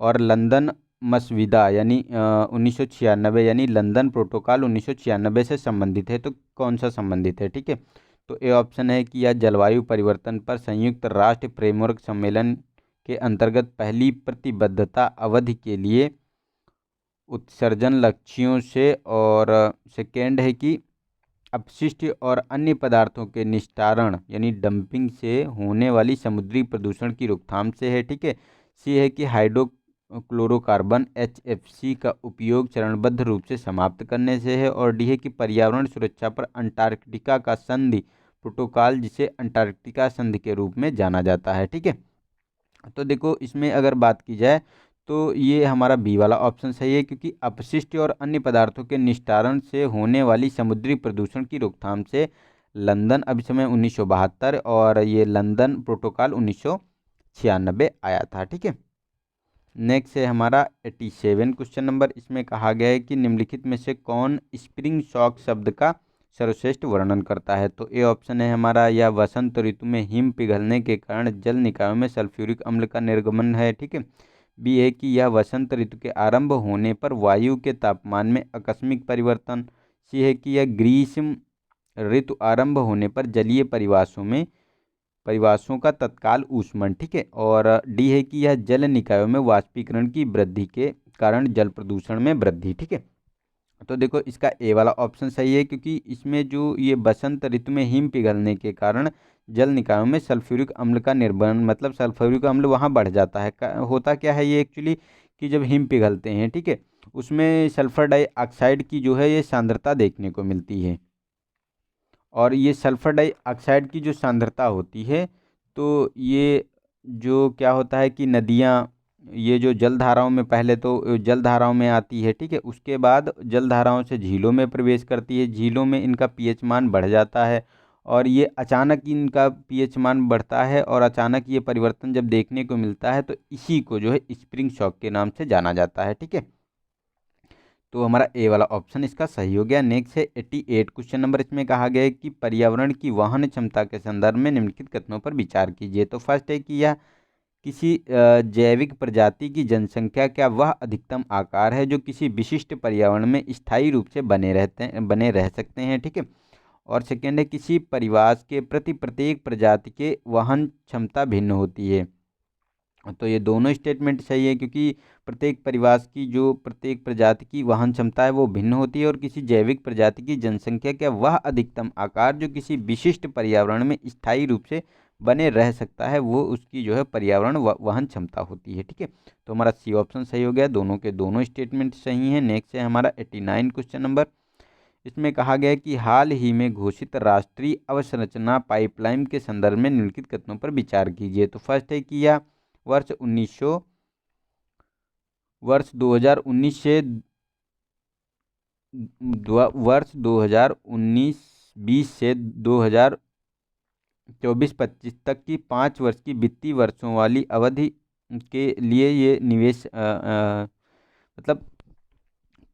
और लंदन मसविदा यानी 1996 यानी लंदन प्रोटोकॉल 1996 से संबंधित है, तो कौन सा संबंधित है। ठीक है। तो ए ऑप्शन है कि यह जलवायु परिवर्तन पर संयुक्त राष्ट्र फ्रेमवर्क सम्मेलन के अंतर्गत पहली प्रतिबद्धता अवधि के लिए उत्सर्जन लक्ष्यों से, और सेकेंड है कि अपशिष्ट और अन्य पदार्थों के निस्तारण यानी डंपिंग से होने वाली समुद्री प्रदूषण की रोकथाम से है। ठीक है। सी है कि हाइड्रोक्लोरोकार्बन HFC का उपयोग चरणबद्ध रूप से समाप्त करने से है। और डी है कि पर्यावरण सुरक्षा पर अंटार्कटिका का संधि प्रोटोकॉल, जिसे अंटार्कटिका संधि के रूप में जाना जाता है। ठीक है। तो देखो इसमें अगर बात की जाए तो ये हमारा बी वाला ऑप्शन सही है, क्योंकि अपशिष्ट और अन्य पदार्थों के निस्तारण से होने वाली समुद्री प्रदूषण की रोकथाम से लंदन अभिसमय 1972 और ये लंदन प्रोटोकॉल 1996 आया था। ठीक है। नेक्स्ट है हमारा 87 क्वेश्चन नंबर। इसमें कहा गया है कि निम्नलिखित में से कौन स्प्रिंग शॉक शब्द का सर्वश्रेष्ठ वर्णन करता है। तो ए ऑप्शन है हमारा, या वसंत ऋतु में हिम पिघलने के कारण जल निकायों में सल्फ्यूरिक अम्ल का निर्गमन है। ठीक है। बी है कि यह वसंत ऋतु के आरंभ होने पर वायु के तापमान में आकस्मिक परिवर्तन। सी है कि यह ग्रीष्म ऋतु आरंभ होने पर जलीय परिवासों का तत्काल ऊष्मन। ठीक है। और डी है कि यह जल निकायों में वाष्पीकरण की वृद्धि के कारण जल प्रदूषण में वृद्धि। ठीक है। तो देखो इसका ए वाला ऑप्शन सही है, क्योंकि इसमें जो ये बसंत ऋतु में हिम पिघलने के कारण जल निकायों में सल्फ्यूरिक अम्ल का निर्माण, मतलब सल्फ्यूरिक अम्ल वहाँ बढ़ जाता है। होता क्या है ये एक्चुअली कि जब हिम पिघलते हैं, ठीक है, उसमें सल्फर डाइऑक्साइड की जो है ये सांद्रता देखने को मिलती है। और ये सल्फर डाइऑक्साइड की जो सांद्रता होती है, तो ये जो क्या होता है कि नदियाँ, ये जो जलधाराओं में, पहले तो जलधाराओं में आती है, ठीक है, उसके बाद जलधाराओं से झीलों में प्रवेश करती है। झीलों में इनका पीएच मान बढ़ जाता है, और ये अचानक इनका पीएच मान बढ़ता है, और अचानक ये परिवर्तन जब देखने को मिलता है तो इसी को जो है स्प्रिंग शॉक के नाम से जाना जाता है। ठीक है। तो हमारा ए वाला ऑप्शन इसका सही हो गया। नेक्स्ट है 88 क्वेश्चन नंबर। इसमें कहा गया है कि पर्यावरण की वहन क्षमता के संदर्भ में निम्नलिखित कथनों पर विचार कीजिए। तो फर्स्ट है कि यह किसी जैविक प्रजाति की जनसंख्या का वह अधिकतम आकार है जो किसी विशिष्ट पर्यावरण में स्थायी रूप से बने रह सकते हैं। ठीक है। और सेकेंड है किसी परिवास के प्रति प्रत्येक प्रजाति के वहन क्षमता भिन्न होती है। तो ये दोनों स्टेटमेंट सही है, क्योंकि प्रत्येक परिवास की जो प्रत्येक प्रजाति की वहन क्षमता है वो भिन्न होती है, और किसी जैविक प्रजाति की जनसंख्या का वह अधिकतम आकार जो किसी विशिष्ट पर्यावरण में स्थायी रूप से बने रह सकता है वो उसकी जो है पर्यावरण वहन क्षमता होती है। ठीक है। तो हमारा सी ऑप्शन सही हो गया, दोनों के दोनों स्टेटमेंट सही हैं। नेक्स्ट है हमारा 89 क्वेश्चन नंबर। इसमें कहा गया है कि हाल ही में घोषित राष्ट्रीय अवसंरचना पाइपलाइन के संदर्भ में निम्नलिखित कथनों पर विचार कीजिए। तो फर्स्ट है कि यह वर्ष 2019 से वर्ष 2019-20 से 2024-25 तक की 5 वर्ष की वित्तीय वर्षों वाली अवधि के लिए ये निवेश मतलब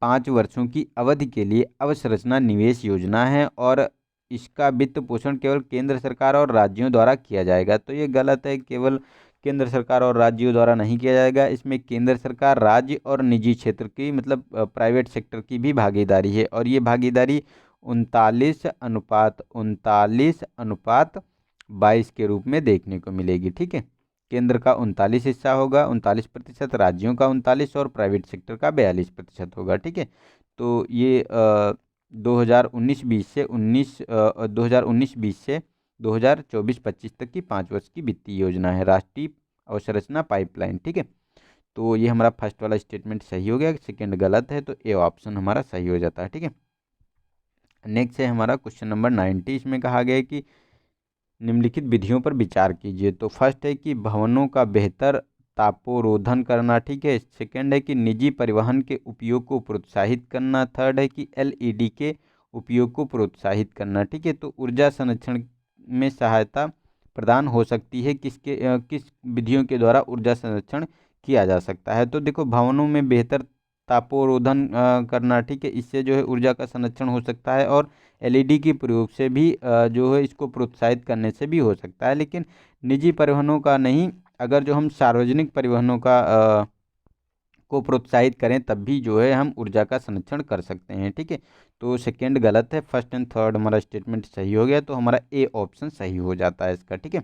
5 वर्षों की अवधि के लिए अवसंरचना निवेश योजना है, और इसका वित्त पोषण केवल केंद्र सरकार और राज्यों द्वारा किया जाएगा। तो ये गलत है, केवल केंद्र सरकार और राज्यों द्वारा नहीं किया जाएगा। इसमें केंद्र सरकार, राज्य और निजी क्षेत्र की, मतलब प्राइवेट सेक्टर की भी भागीदारी है, और ये भागीदारी 39:22 के रूप में देखने को मिलेगी। ठीक है। केंद्र का 39 हिस्सा होगा, 39%, राज्यों का 39 और प्राइवेट सेक्टर का 42% होगा। ठीक है। तो ये 2019-20 से 2024-25 तक की 5 वर्ष की वित्तीय योजना है, राष्ट्रीय अवसंरचना पाइपलाइन। ठीक है। तो ये हमारा फर्स्ट वाला स्टेटमेंट सही हो गया, सेकंड गलत है, तो ए ऑप्शन हमारा सही हो जाता है। ठीक है। नेक्स्ट है हमारा क्वेश्चन नंबर 90। इसमें कहा गया है कि निम्नलिखित विधियों पर विचार कीजिए। तो फर्स्ट है कि भवनों का बेहतर तापोरोधन करना। ठीक है। सेकंड है कि निजी परिवहन के उपयोग को प्रोत्साहित करना। थर्ड है कि LED के उपयोग को प्रोत्साहित करना। ठीक है। तो ऊर्जा संरक्षण में सहायता प्रदान हो सकती है किस विधियों के द्वारा ऊर्जा संरक्षण किया जा सकता है। तो देखो भवनों में बेहतर तापोरोधन करना, ठीक है, इससे जो है ऊर्जा का संरक्षण हो सकता है, और LED के प्रयोग से भी जो है इसको प्रोत्साहित करने से भी हो सकता है, लेकिन निजी परिवहनों का नहीं। अगर जो हम सार्वजनिक परिवहनों का को प्रोत्साहित करें तब भी जो है हम ऊर्जा का संरक्षण कर सकते हैं। ठीक है। तो सेकंड गलत है, फर्स्ट एंड थर्ड हमारा स्टेटमेंट सही हो गया, तो हमारा ए ऑप्शन सही हो जाता है इसका। ठीक है।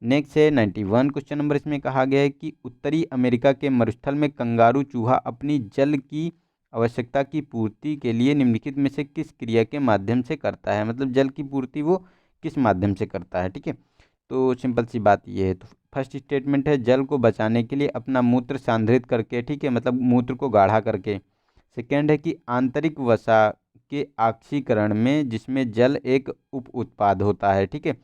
नेक्स्ट है 91 क्वेश्चन नंबर, इसमें कहा गया है कि उत्तरी अमेरिका के मरुस्थल में कंगारू चूहा अपनी जल की आवश्यकता की पूर्ति के लिए निम्नलिखित में से किस क्रिया के माध्यम से करता है, मतलब जल की पूर्ति वो किस माध्यम से करता है। ठीक है, तो सिंपल सी बात ये है। तो फर्स्ट स्टेटमेंट है जल को बचाने के लिए अपना मूत्र सांद्रित करके, ठीक है, मतलब मूत्र को गाढ़ा करके। सेकेंड है कि आंतरिक वसा के ऑक्सीकरण में, जिसमें जल एक उप उत्पाद होता है। ठीक है,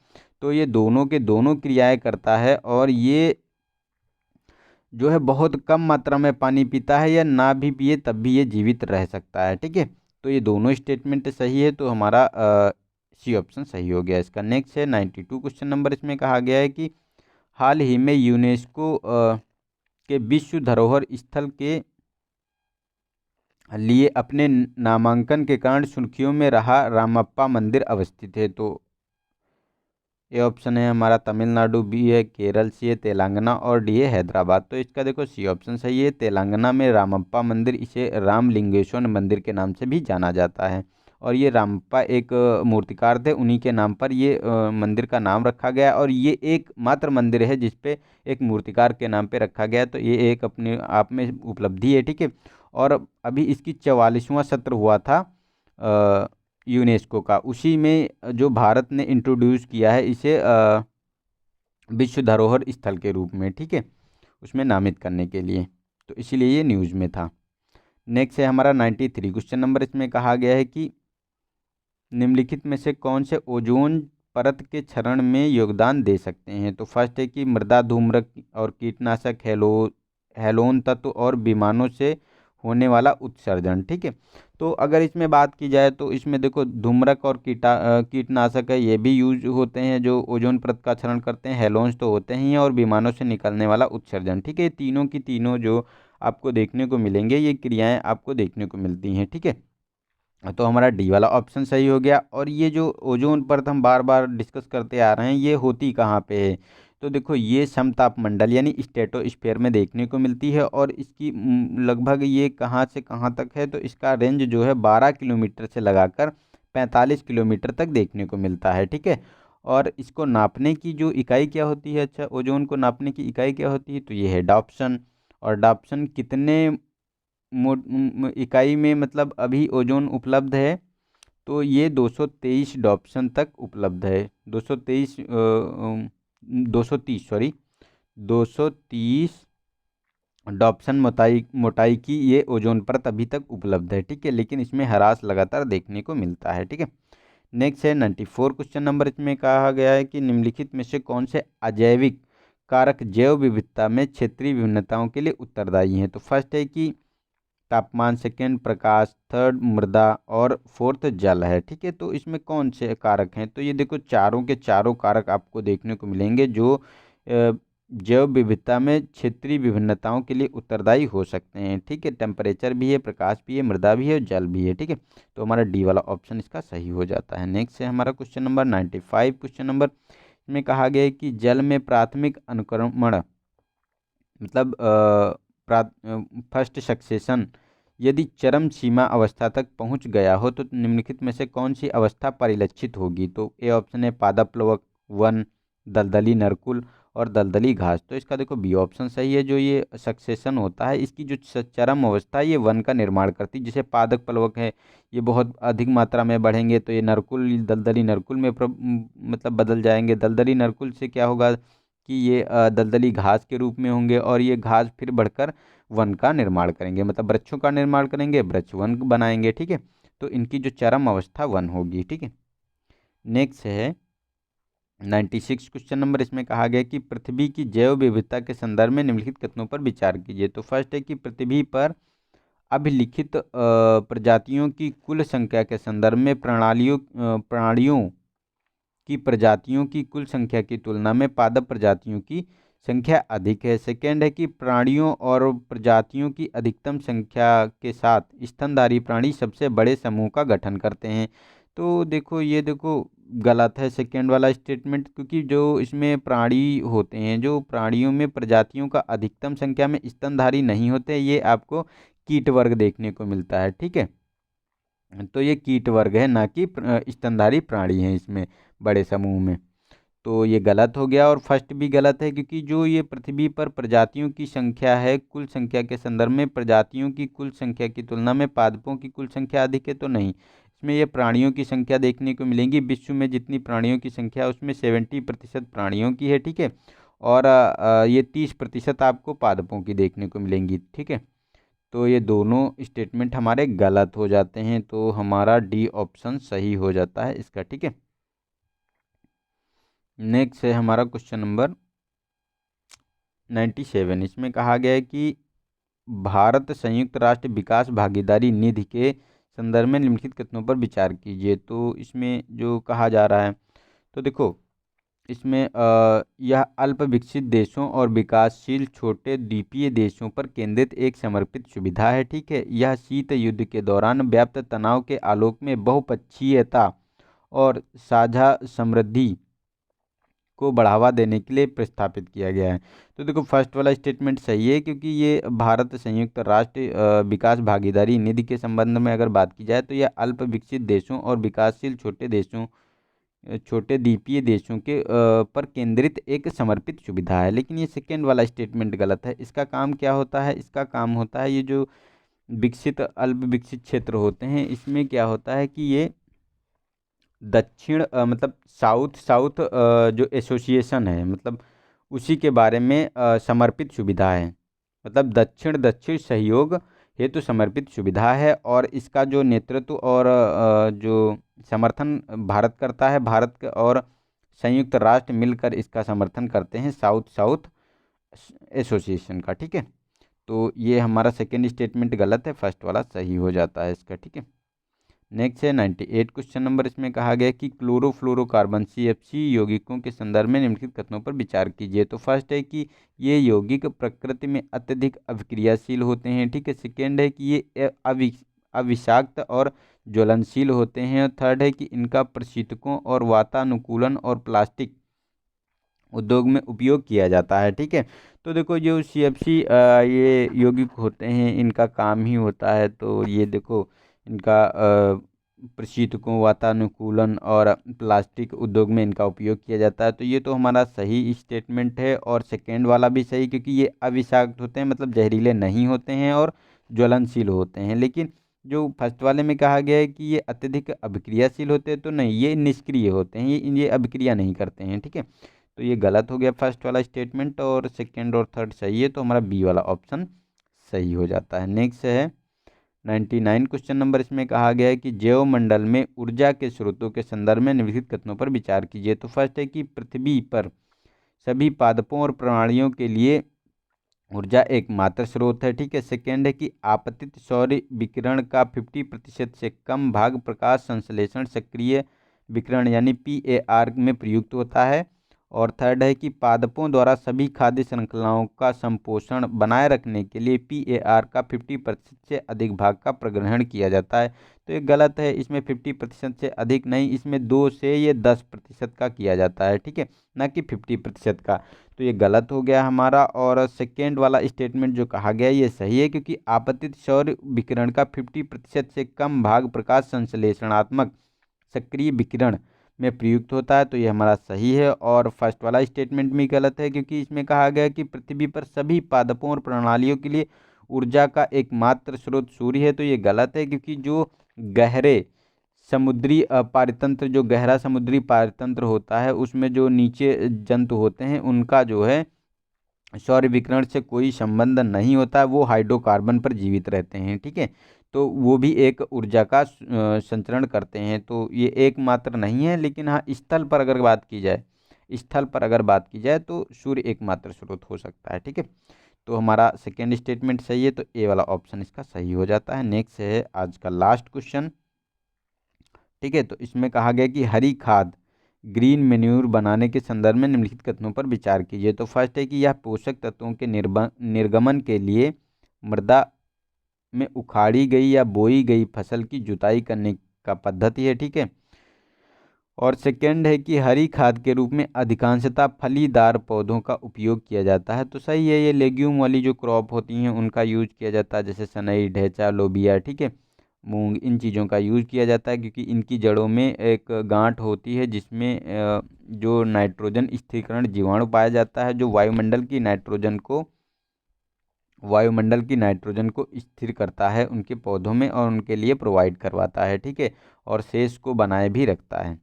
तो ये दोनों के दोनों क्रियाएं करता है, और ये जो है बहुत कम मात्रा में पानी पीता है, या ना भी पिए तब भी ये जीवित रह सकता है। ठीक है, तो ये दोनों स्टेटमेंट सही है, तो हमारा सी ऑप्शन सही हो गया इसका। नेक्स्ट है 92 क्वेश्चन नंबर, इसमें कहा गया है कि हाल ही में यूनेस्को के विश्व धरोहर स्थल के लिए अपने नामांकन के कारण सुर्खियों में रहा रामप्पा मंदिर अवस्थित है। तो ए ऑप्शन है हमारा तमिलनाडु, बी है केरल, सी है तेलंगाना और डी है हैदराबाद। तो इसका देखो सी ऑप्शन सही है। तेलंगाना में रामप्पा मंदिर, इसे रामलिंगेश्वर मंदिर के नाम से भी जाना जाता है, और ये रामप्पा एक मूर्तिकार थे, उन्हीं के नाम पर ये मंदिर का नाम रखा गया, और ये एक मात्र मंदिर है जिसपे एक मूर्तिकार के नाम पे रखा गया। तो ये एक अपने आप में उपलब्धि है। ठीक है, और अभी इसकी 44वां सत्र हुआ था यूनेस्को का, उसी में जो भारत ने इंट्रोड्यूस किया है इसे विश्व धरोहर स्थल के रूप में, ठीक है, उसमें नामित करने के लिए, तो इसीलिए ये न्यूज़ में था। नेक्स्ट है हमारा 93 क्वेश्चन नंबर, इसमें कहा गया है कि निम्नलिखित में से कौन से ओजोन परत के क्षरण में योगदान दे सकते हैं। तो फर्स्ट है कि मृदा धूम्रक और कीटनाशक, हैलोन तत्व और विमानों से होने वाला उत्सर्जन। ठीक है, तो अगर इसमें बात की जाए तो इसमें देखो धूम्रक और कीटनाशक है, ये भी यूज होते हैं जो ओजोन परत का क्षरण करते हैं। हेलोन्स तो होते ही हैं, और विमानों से निकलने वाला उत्सर्जन। ठीक है, तीनों की तीनों जो आपको देखने को मिलेंगे, ये क्रियाएं आपको देखने को मिलती हैं। ठीक है, तो हमारा डी वाला ऑप्शन सही हो गया। और ये जो ओजोन परत हम बार बार डिस्कस करते आ रहे हैं, ये होती कहाँ पे है। तो देखो ये समतापमंडल यानी स्ट्रेटोस्फेयर में देखने को मिलती है, और इसकी लगभग ये कहाँ से कहाँ तक है, तो इसका रेंज जो है 12 किलोमीटर से लगाकर 45 किलोमीटर तक देखने को मिलता है। ठीक है, और इसको नापने की जो इकाई क्या होती है, अच्छा ओजोन को नापने की इकाई क्या होती है, तो ये है डॉप्सन। और डॉप्सन कितने इकाई में मतलब अभी ओजोन उपलब्ध है, तो ये 223 डॉप्सन तक उपलब्ध है। 230 सॉरी 230 डॉप्सन मोटाई मोटाई की ये ओजोन परत अभी तक उपलब्ध है। ठीक है, लेकिन इसमें ह्रास लगातार देखने को मिलता है। ठीक है, नेक्स्ट है 94 क्वेश्चन नंबर, इसमें कहा गया है कि निम्नलिखित में से कौन से अजैविक कारक जैव विविधता में क्षेत्रीय विभिन्नताओं के लिए उत्तरदायी हैं। तो फर्स्ट है कि तापमान, सेकेंड प्रकाश, थर्ड मृदा, और फोर्थ जल है। ठीक है, तो इसमें कौन से कारक हैं, तो ये देखो चारों के चारों कारक आपको देखने को मिलेंगे जो जैव विविधता में क्षेत्रीय विभिन्नताओं के लिए उत्तरदायी हो सकते हैं। ठीक है, टेम्परेचर भी है, प्रकाश भी है, मृदा भी है और जल भी है। ठीक है, तो हमारा डी वाला ऑप्शन इसका सही हो जाता है। नेक्स्ट है हमारा क्वेश्चन नंबर 95 क्वेश्चन नंबर, इसमें कहा गया है कि जल में प्राथमिक अनुक्रमण मतलब फर्स्ट सक्सेशन यदि चरम सीमा अवस्था तक पहुंच गया हो, तो निम्नलिखित में से कौन सी अवस्था परिलक्षित होगी। तो ए ऑप्शन है पादप प्लवक, वन, दलदली नरकुल और दलदली घास। तो इसका देखो बी ऑप्शन सही है। जो ये सक्सेशन होता है, इसकी जो चरम अवस्था है, ये वन का निर्माण करती है। जैसे पादप प्लवक है, ये बहुत अधिक मात्रा में बढ़ेंगे तो ये नरकुल, दलदली नरकुल में मतलब बदल जाएंगे। दलदली नरकुल से क्या होगा कि ये दलदली घास के रूप में होंगे, और ये घास फिर बढ़कर वन का निर्माण करेंगे, मतलब वृक्षों का निर्माण करेंगे, वृक्ष वन बनाएंगे। ठीक है, तो इनकी जो चरम अवस्था वन होगी। ठीक है, नेक्स्ट है 96 क्वेश्चन नंबर, इसमें कहा गया कि पृथ्वी की जैव विविधता के संदर्भ में निम्नलिखित कथनों पर विचार कीजिए। तो फर्स्ट है कि पृथ्वी पर अभिलिखित प्रजातियों की कुल संख्या के संदर्भ में प्राणियों की प्रजातियों की कुल संख्या की तुलना में पादप प्रजातियों की संख्या अधिक है। सेकेंड है कि प्राणियों और प्रजातियों की अधिकतम संख्या के साथ स्तनधारी प्राणी सबसे बड़े समूह का गठन करते हैं। तो देखो ये देखो गलत है सेकेंड वाला स्टेटमेंट, क्योंकि जो इसमें प्राणी होते हैं, जो प्राणियों में प्रजातियों का अधिकतम संख्या में स्तनधारी नहीं होते, ये आपको कीट वर्ग देखने को मिलता है। ठीक है, तो ये कीट वर्ग है, ना कि स्तनधारी प्राणी है इसमें बड़े समूह में। तो ये गलत हो गया और फर्स्ट भी गलत है, क्योंकि जो ये पृथ्वी पर प्रजातियों की संख्या है, कुल संख्या के संदर्भ में प्रजातियों की कुल संख्या की तुलना में पादपों की कुल संख्या अधिक है, तो नहीं। इसमें ये प्राणियों की संख्या देखने को मिलेंगी। विश्व में जितनी प्राणियों की संख्या है उसमें 70% प्राणियों की है, ठीक है। और ये 30% आपको पादपों की देखने को मिलेंगी, ठीक है। तो ये दोनों स्टेटमेंट हमारे गलत हो जाते हैं, तो हमारा डी ऑप्शन सही हो जाता है इसका, ठीक है। नेक्स्ट है हमारा क्वेश्चन नंबर 97। इसमें कहा गया है कि भारत संयुक्त राष्ट्र विकास भागीदारी निधि के संदर्भ में निम्नलिखित कथनों पर विचार कीजिए। तो इसमें जो कहा जा रहा है, तो देखो इसमें यह अल्प विकसित देशों और विकासशील छोटे द्वीपीय देशों पर केंद्रित एक समर्पित सुविधा है, ठीक है। यह शीत युद्ध के दौरान व्याप्त तनाव के आलोक में बहुपक्षीयता और साझा समृद्धि को बढ़ावा देने के लिए प्रस्तापित किया गया है। तो देखो फर्स्ट वाला स्टेटमेंट सही है, क्योंकि ये भारत संयुक्त राष्ट्र विकास भागीदारी निधि के संबंध में अगर बात की जाए तो यह अल्प विकसित देशों और विकासशील छोटे देशों छोटे द्वीपीय देशों के पर केंद्रित एक समर्पित सुविधा है। लेकिन ये सेकेंड वाला स्टेटमेंट गलत है। इसका काम क्या होता है? इसका काम होता है, ये जो विकसित अल्प विकसित क्षेत्र होते हैं इसमें क्या होता है कि ये दक्षिण मतलब साउथ साउथ जो एसोसिएशन है, मतलब उसी के बारे में समर्पित सुविधा है। मतलब दक्षिण दक्षिण सहयोग हेतु समर्पित सुविधा है, और इसका जो नेतृत्व और जो समर्थन भारत करता है, और संयुक्त राष्ट्र मिलकर इसका समर्थन करते हैं साउथ साउथ एसोसिएशन का, ठीक है। तो ये हमारा सेकेंड स्टेटमेंट गलत है, फर्स्ट वाला सही हो जाता है इसका, ठीक है। नेक्स्ट है 98 क्वेश्चन नंबर। इसमें कहा गया है कि क्लोरोफ्लोरोकार्बन CFC यौगिकों के संदर्भ में निम्नलिखित कथनों पर विचार कीजिए। तो फर्स्ट है कि ये यौगिक प्रकृति में अत्यधिक अभिक्रियाशील होते हैं, ठीक है। सेकेंड है कि ये अविषाक्त और ज्वलनशील होते हैं, और थर्ड है कि इनका प्रशीतकों और वातानुकूलन और प्लास्टिक उद्योग में उपयोग किया जाता है, ठीक है। तो देखो जो CFC ये यौगिक होते हैं इनका काम ही होता है, तो ये देखो इनका प्रशीतकों वातानुकूलन और प्लास्टिक उद्योग में इनका उपयोग किया जाता है। तो ये तो हमारा सही स्टेटमेंट है, और सेकेंड वाला भी सही, क्योंकि ये अविषाक्त होते हैं मतलब जहरीले नहीं होते हैं और ज्वलनशील होते हैं। लेकिन जो फर्स्ट वाले में कहा गया है कि ये अत्यधिक अभिक्रियाशील होते हैं, तो नहीं, ये निष्क्रिय होते हैं, ये अभिक्रिया नहीं करते हैं, ठीक है। तो ये गलत हो गया फर्स्ट वाला स्टेटमेंट, और सेकेंड और थर्ड सही है, तो हमारा बी वाला ऑप्शन सही हो जाता है। नेक्स्ट है 99 क्वेश्चन नंबर। इसमें कहा गया है कि जैवमंडल में ऊर्जा के स्रोतों के संदर्भ में निम्नलिखित कथनों पर विचार कीजिए। तो फर्स्ट है कि पृथ्वी पर सभी पादपों और प्राणियों के लिए ऊर्जा एकमात्र स्रोत है, ठीक है। सेकेंड है कि आपतित सौर विकिरण का 50% से कम भाग प्रकाश संश्लेषण सक्रिय विकिरण यानी PAR में प्रयुक्त होता है, और थर्ड है कि पादपों द्वारा सभी खाद्य श्रृंखलाओं का संपोषण बनाए रखने के लिए PAR का 50% से अधिक भाग का प्रग्रहण किया जाता है। तो ये गलत है, इसमें 50% से अधिक नहीं, इसमें 2 से ये 10% का किया जाता है, ठीक है, ना कि 50% का। तो ये गलत हो गया हमारा, और सेकेंड वाला स्टेटमेंट जो कहा गया ये सही है, क्योंकि आपतित सौर विकिरण का 50% से कम भाग प्रकाश संश्लेषणात्मक सक्रिय विकिरण में प्रयुक्त होता है। तो ये हमारा सही है, और फर्स्ट वाला स्टेटमेंट भी गलत है, क्योंकि इसमें कहा गया कि पृथ्वी पर सभी पादपों और प्रणालियों के लिए ऊर्जा का एकमात्र स्रोत सूर्य है। तो ये गलत है, क्योंकि जो गहरे समुद्री पारितंत्र, जो गहरा समुद्री पारितंत्र होता है उसमें जो नीचे जंतु होते हैं उनका जो है सौर विकिरण से कोई संबंध नहीं होता है, वो हाइड्रोकार्बन पर जीवित रहते हैं, ठीक है। तो वो भी एक ऊर्जा का संचरण करते हैं, तो ये एकमात्र नहीं है। लेकिन हाँ, स्थल पर अगर बात की जाए तो सूर्य एकमात्र स्रोत हो सकता है, ठीक है। तो हमारा सेकेंड स्टेटमेंट सही है, तो ए वाला ऑप्शन इसका सही हो जाता है। नेक्स्ट है आज का लास्ट क्वेश्चन, ठीक है। तो इसमें कहा गया कि हरी खाद ग्रीन मेन्यूर बनाने के संदर्भ में निम्नलिखित कथनों पर विचार कीजिए। तो फर्स्ट है कि यह पोषक तत्वों के निर्गमन के लिए मृदा में उखाड़ी गई या बोई गई फसल की जुताई करने का पद्धति है, ठीक है। और सेकेंड है कि हरी खाद के रूप में अधिकांशतः फलीदार पौधों का उपयोग किया जाता है। तो सही है, ये लेग्यूम वाली जो क्रॉप होती हैं उनका यूज किया जाता है, जैसे सनई, ढैंचा, लोबिया, ठीक है, मूंग, इन चीज़ों का यूज़ किया जाता है, क्योंकि इनकी जड़ों में एक गांठ होती है जिसमें जो नाइट्रोजन स्थिरीकरण जीवाणु पाया जाता है, जो वायुमंडल की नाइट्रोजन को स्थिर करता है उनके पौधों में और उनके लिए प्रोवाइड करवाता है, ठीक है, और शेष को बनाए भी रखता है।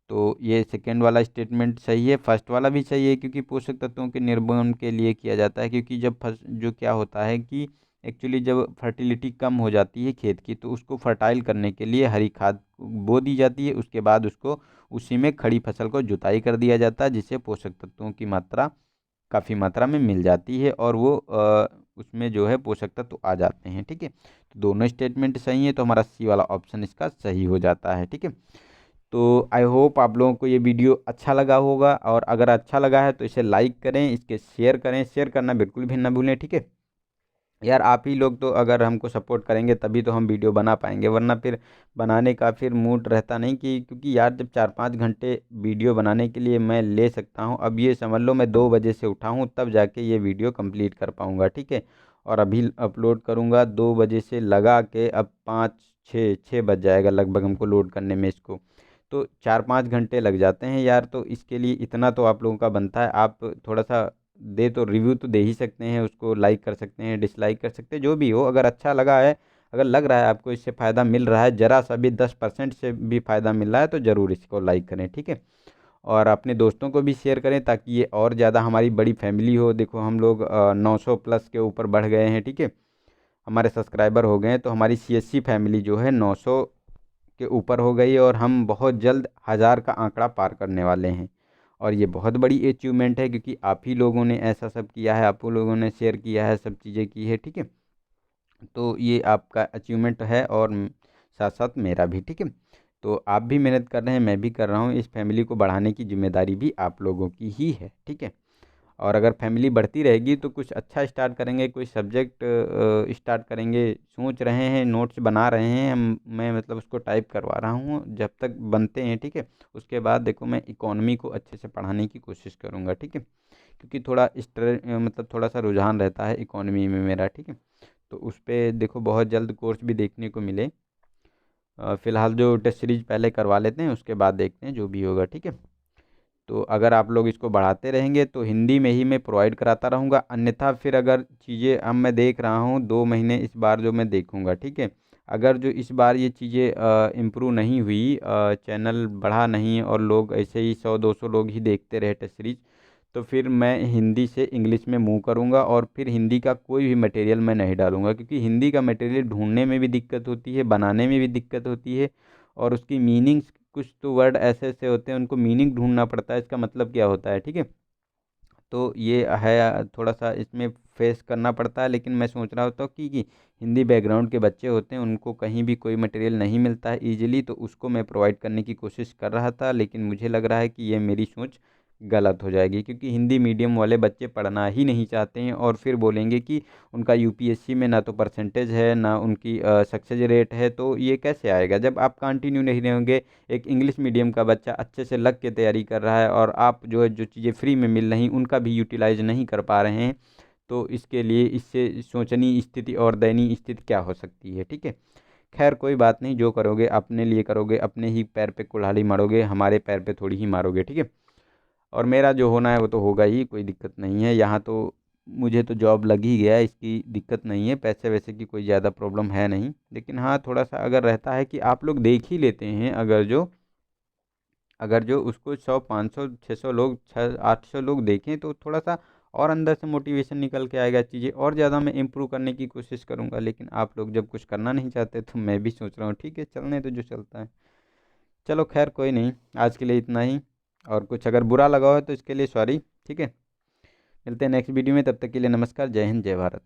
तो ये सेकेंड वाला स्टेटमेंट सही है। फर्स्ट वाला भी सही है, क्योंकि पोषक तत्वों के निर्माण के लिए किया जाता है, क्योंकि जब जो क्या होता है कि एक्चुअली जब फर्टिलिटी कम हो जाती है खेत की, तो उसको फर्टाइल करने के लिए हरी खाद बो दी जाती है। उसके बाद उसको उसी में खड़ी फसल को जुताई कर दिया जाता है, जिससे पोषक तत्वों की मात्रा काफ़ी मात्रा में मिल जाती है और वो उसमें जो है पोषक तत्व आ जाते हैं, ठीक है। तो दोनों स्टेटमेंट सही है, तो हमारा सी वाला ऑप्शन इसका सही हो जाता है, ठीक है। तो आई होप आप लोगों को ये वीडियो अच्छा लगा होगा, और अगर अच्छा लगा है तो इसे लाइक करें, इसके शेयर करें, शेयर करना बिल्कुल भी ना भूलें, ठीक है। यार आप ही लोग तो अगर हमको सपोर्ट करेंगे तभी तो हम वीडियो बना पाएंगे, वरना फिर बनाने का फिर मूड रहता नहीं, कि क्योंकि यार जब 4-5 घंटे वीडियो बनाने के लिए मैं ले सकता हूँ, अब ये समझ लो मैं 2 बजे से उठा हूँ तब जाके ये वीडियो कंप्लीट कर पाऊँगा, ठीक है। और अभी अपलोड करूँगा 2 बजे से लगा के अब 5-6 बज जाएगा लगभग हमको लोड करने में इसको, तो 4-5 घंटे लग जाते हैं यार। तो इसके लिए इतना तो आप लोगों का बनता है, आप थोड़ा सा दे तो रिव्यू तो दे ही सकते हैं, उसको लाइक कर सकते हैं, डिसलाइक कर सकते हैं, जो भी हो। अगर अच्छा लगा है, अगर लग रहा है आपको इससे फ़ायदा मिल रहा है, ज़रा सा भी 10% से भी फ़ायदा मिल रहा है, तो ज़रूर इसको लाइक करें, ठीक है। और अपने दोस्तों को भी शेयर करें, ताकि ये और ज़्यादा हमारी बड़ी फैमिली हो। देखो हम लोग 900 प्लस के ऊपर बढ़ गए हैं, ठीक है, हमारे सब्सक्राइबर हो गए हैं। तो हमारी CSC फैमिली जो है 900 के ऊपर हो गई, और हम बहुत जल्द 1000 का आंकड़ा पार करने वाले हैं। और ये बहुत बड़ी अचीवमेंट है, क्योंकि आप ही लोगों ने ऐसा सब किया है, आप लोगों ने शेयर किया है, सब चीज़ें की है, ठीक है। तो ये आपका अचीवमेंट है, और साथ साथ मेरा भी, ठीक है। तो आप भी मेहनत कर रहे हैं, मैं भी कर रहा हूँ, इस फैमिली को बढ़ाने की जिम्मेदारी भी आप लोगों की ही है, ठीक है। और अगर फैमिली बढ़ती रहेगी तो कुछ अच्छा स्टार्ट करेंगे, कोई सब्जेक्ट स्टार्ट करेंगे, सोच रहे हैं, नोट्स बना रहे हैं मैं मतलब उसको टाइप करवा रहा हूँ जब तक बनते हैं, ठीक है। उसके बाद देखो मैं इकोनॉमी को अच्छे से पढ़ाने की कोशिश करूँगा, ठीक है, क्योंकि थोड़ा मतलब थोड़ा सा रुझान रहता है इकोनॉमी में मेरा, ठीक है। तो उस पर देखो बहुत जल्द कोर्स भी देखने को मिले। फ़िलहाल जो टेस्ट सीरीज पहले करवा लेते हैं, उसके बाद देखते हैं जो भी होगा, ठीक है। तो अगर आप लोग इसको बढ़ाते रहेंगे तो हिंदी में ही मैं प्रोवाइड कराता रहूँगा, अन्यथा फिर अगर चीज़ें अब मैं देख रहा हूँ 2 महीने इस बार जो मैं देखूँगा, ठीक है। अगर जो इस बार ये चीज़ें इम्प्रूव नहीं हुई, चैनल बढ़ा नहीं और लोग ऐसे ही 100-200 लोग ही देखते रहे टेस्ट सीरीज, तो फिर मैं हिंदी से इंग्लिश में मूव करूँगा, और फिर हिंदी का कोई भी मटेरियल मैं नहीं डालूँगा, क्योंकि हिंदी का मटेरियल ढूंढने में भी दिक्कत होती है, बनाने में भी दिक्कत होती है, और उसकी मीनिंग्स कुछ तो वर्ड ऐसे ऐसे होते हैं, उनको मीनिंग ढूंढना पड़ता है, इसका मतलब क्या होता है, ठीक है। तो ये है थोड़ा सा इसमें फेस करना पड़ता है, लेकिन मैं सोच रहा होता हूँ कि हिंदी बैकग्राउंड के बच्चे होते हैं, उनको कहीं भी कोई मटेरियल नहीं मिलता है ईजिली, तो उसको मैं प्रोवाइड करने की कोशिश कर रहा था, लेकिन मुझे लग रहा है कि ये मेरी सोच गलत हो जाएगी, क्योंकि हिंदी मीडियम वाले बच्चे पढ़ना ही नहीं चाहते हैं, और फिर बोलेंगे कि उनका UPSC में ना तो परसेंटेज है, ना उनकी सक्सेस रेट है, तो ये कैसे आएगा जब आप कंटिन्यू नहीं रहेंगे। एक इंग्लिश मीडियम का बच्चा अच्छे से लग के तैयारी कर रहा है, और आप जो है जो चीज़ें फ्री में मिल रही उनका भी यूटिलाइज नहीं कर पा रहे हैं, तो इसके लिए इससे शोचनीय स्थिति और दयनीय स्थिति क्या हो सकती है, ठीक है। खैर कोई बात नहीं, जो करोगे अपने लिए करोगे, अपने ही पैर पे कुल्हाड़ी मारोगे, हमारे पैर पे थोड़ी ही मारोगे, ठीक है। और मेरा जो होना है वो तो होगा ही, कोई दिक्कत नहीं है। यहाँ तो मुझे तो जॉब लग ही गया है, इसकी दिक्कत नहीं है, पैसे वैसे की कोई ज़्यादा प्रॉब्लम है नहीं, लेकिन हाँ थोड़ा सा अगर रहता है कि आप लोग देख ही लेते हैं, अगर जो उसको 100 500 600 लोग 600 800 लोग देखें, तो थोड़ा सा और अंदर से मोटिवेशन निकल के आएगा, चीज़ें और ज़्यादा मैं इम्प्रूव करने की कोशिश करूँगा। लेकिन आप लोग जब कुछ करना नहीं चाहते, तो मैं भी सोच रहा हूँ ठीक है, चलने तो जो चलता है। चलो खैर कोई नहीं, आज के लिए इतना ही, और कुछ अगर बुरा लगा हो तो इसके लिए सॉरी, ठीक है। मिलते हैं नेक्स्ट वीडियो में, तब तक के लिए नमस्कार, जय हिंद, जय भारत।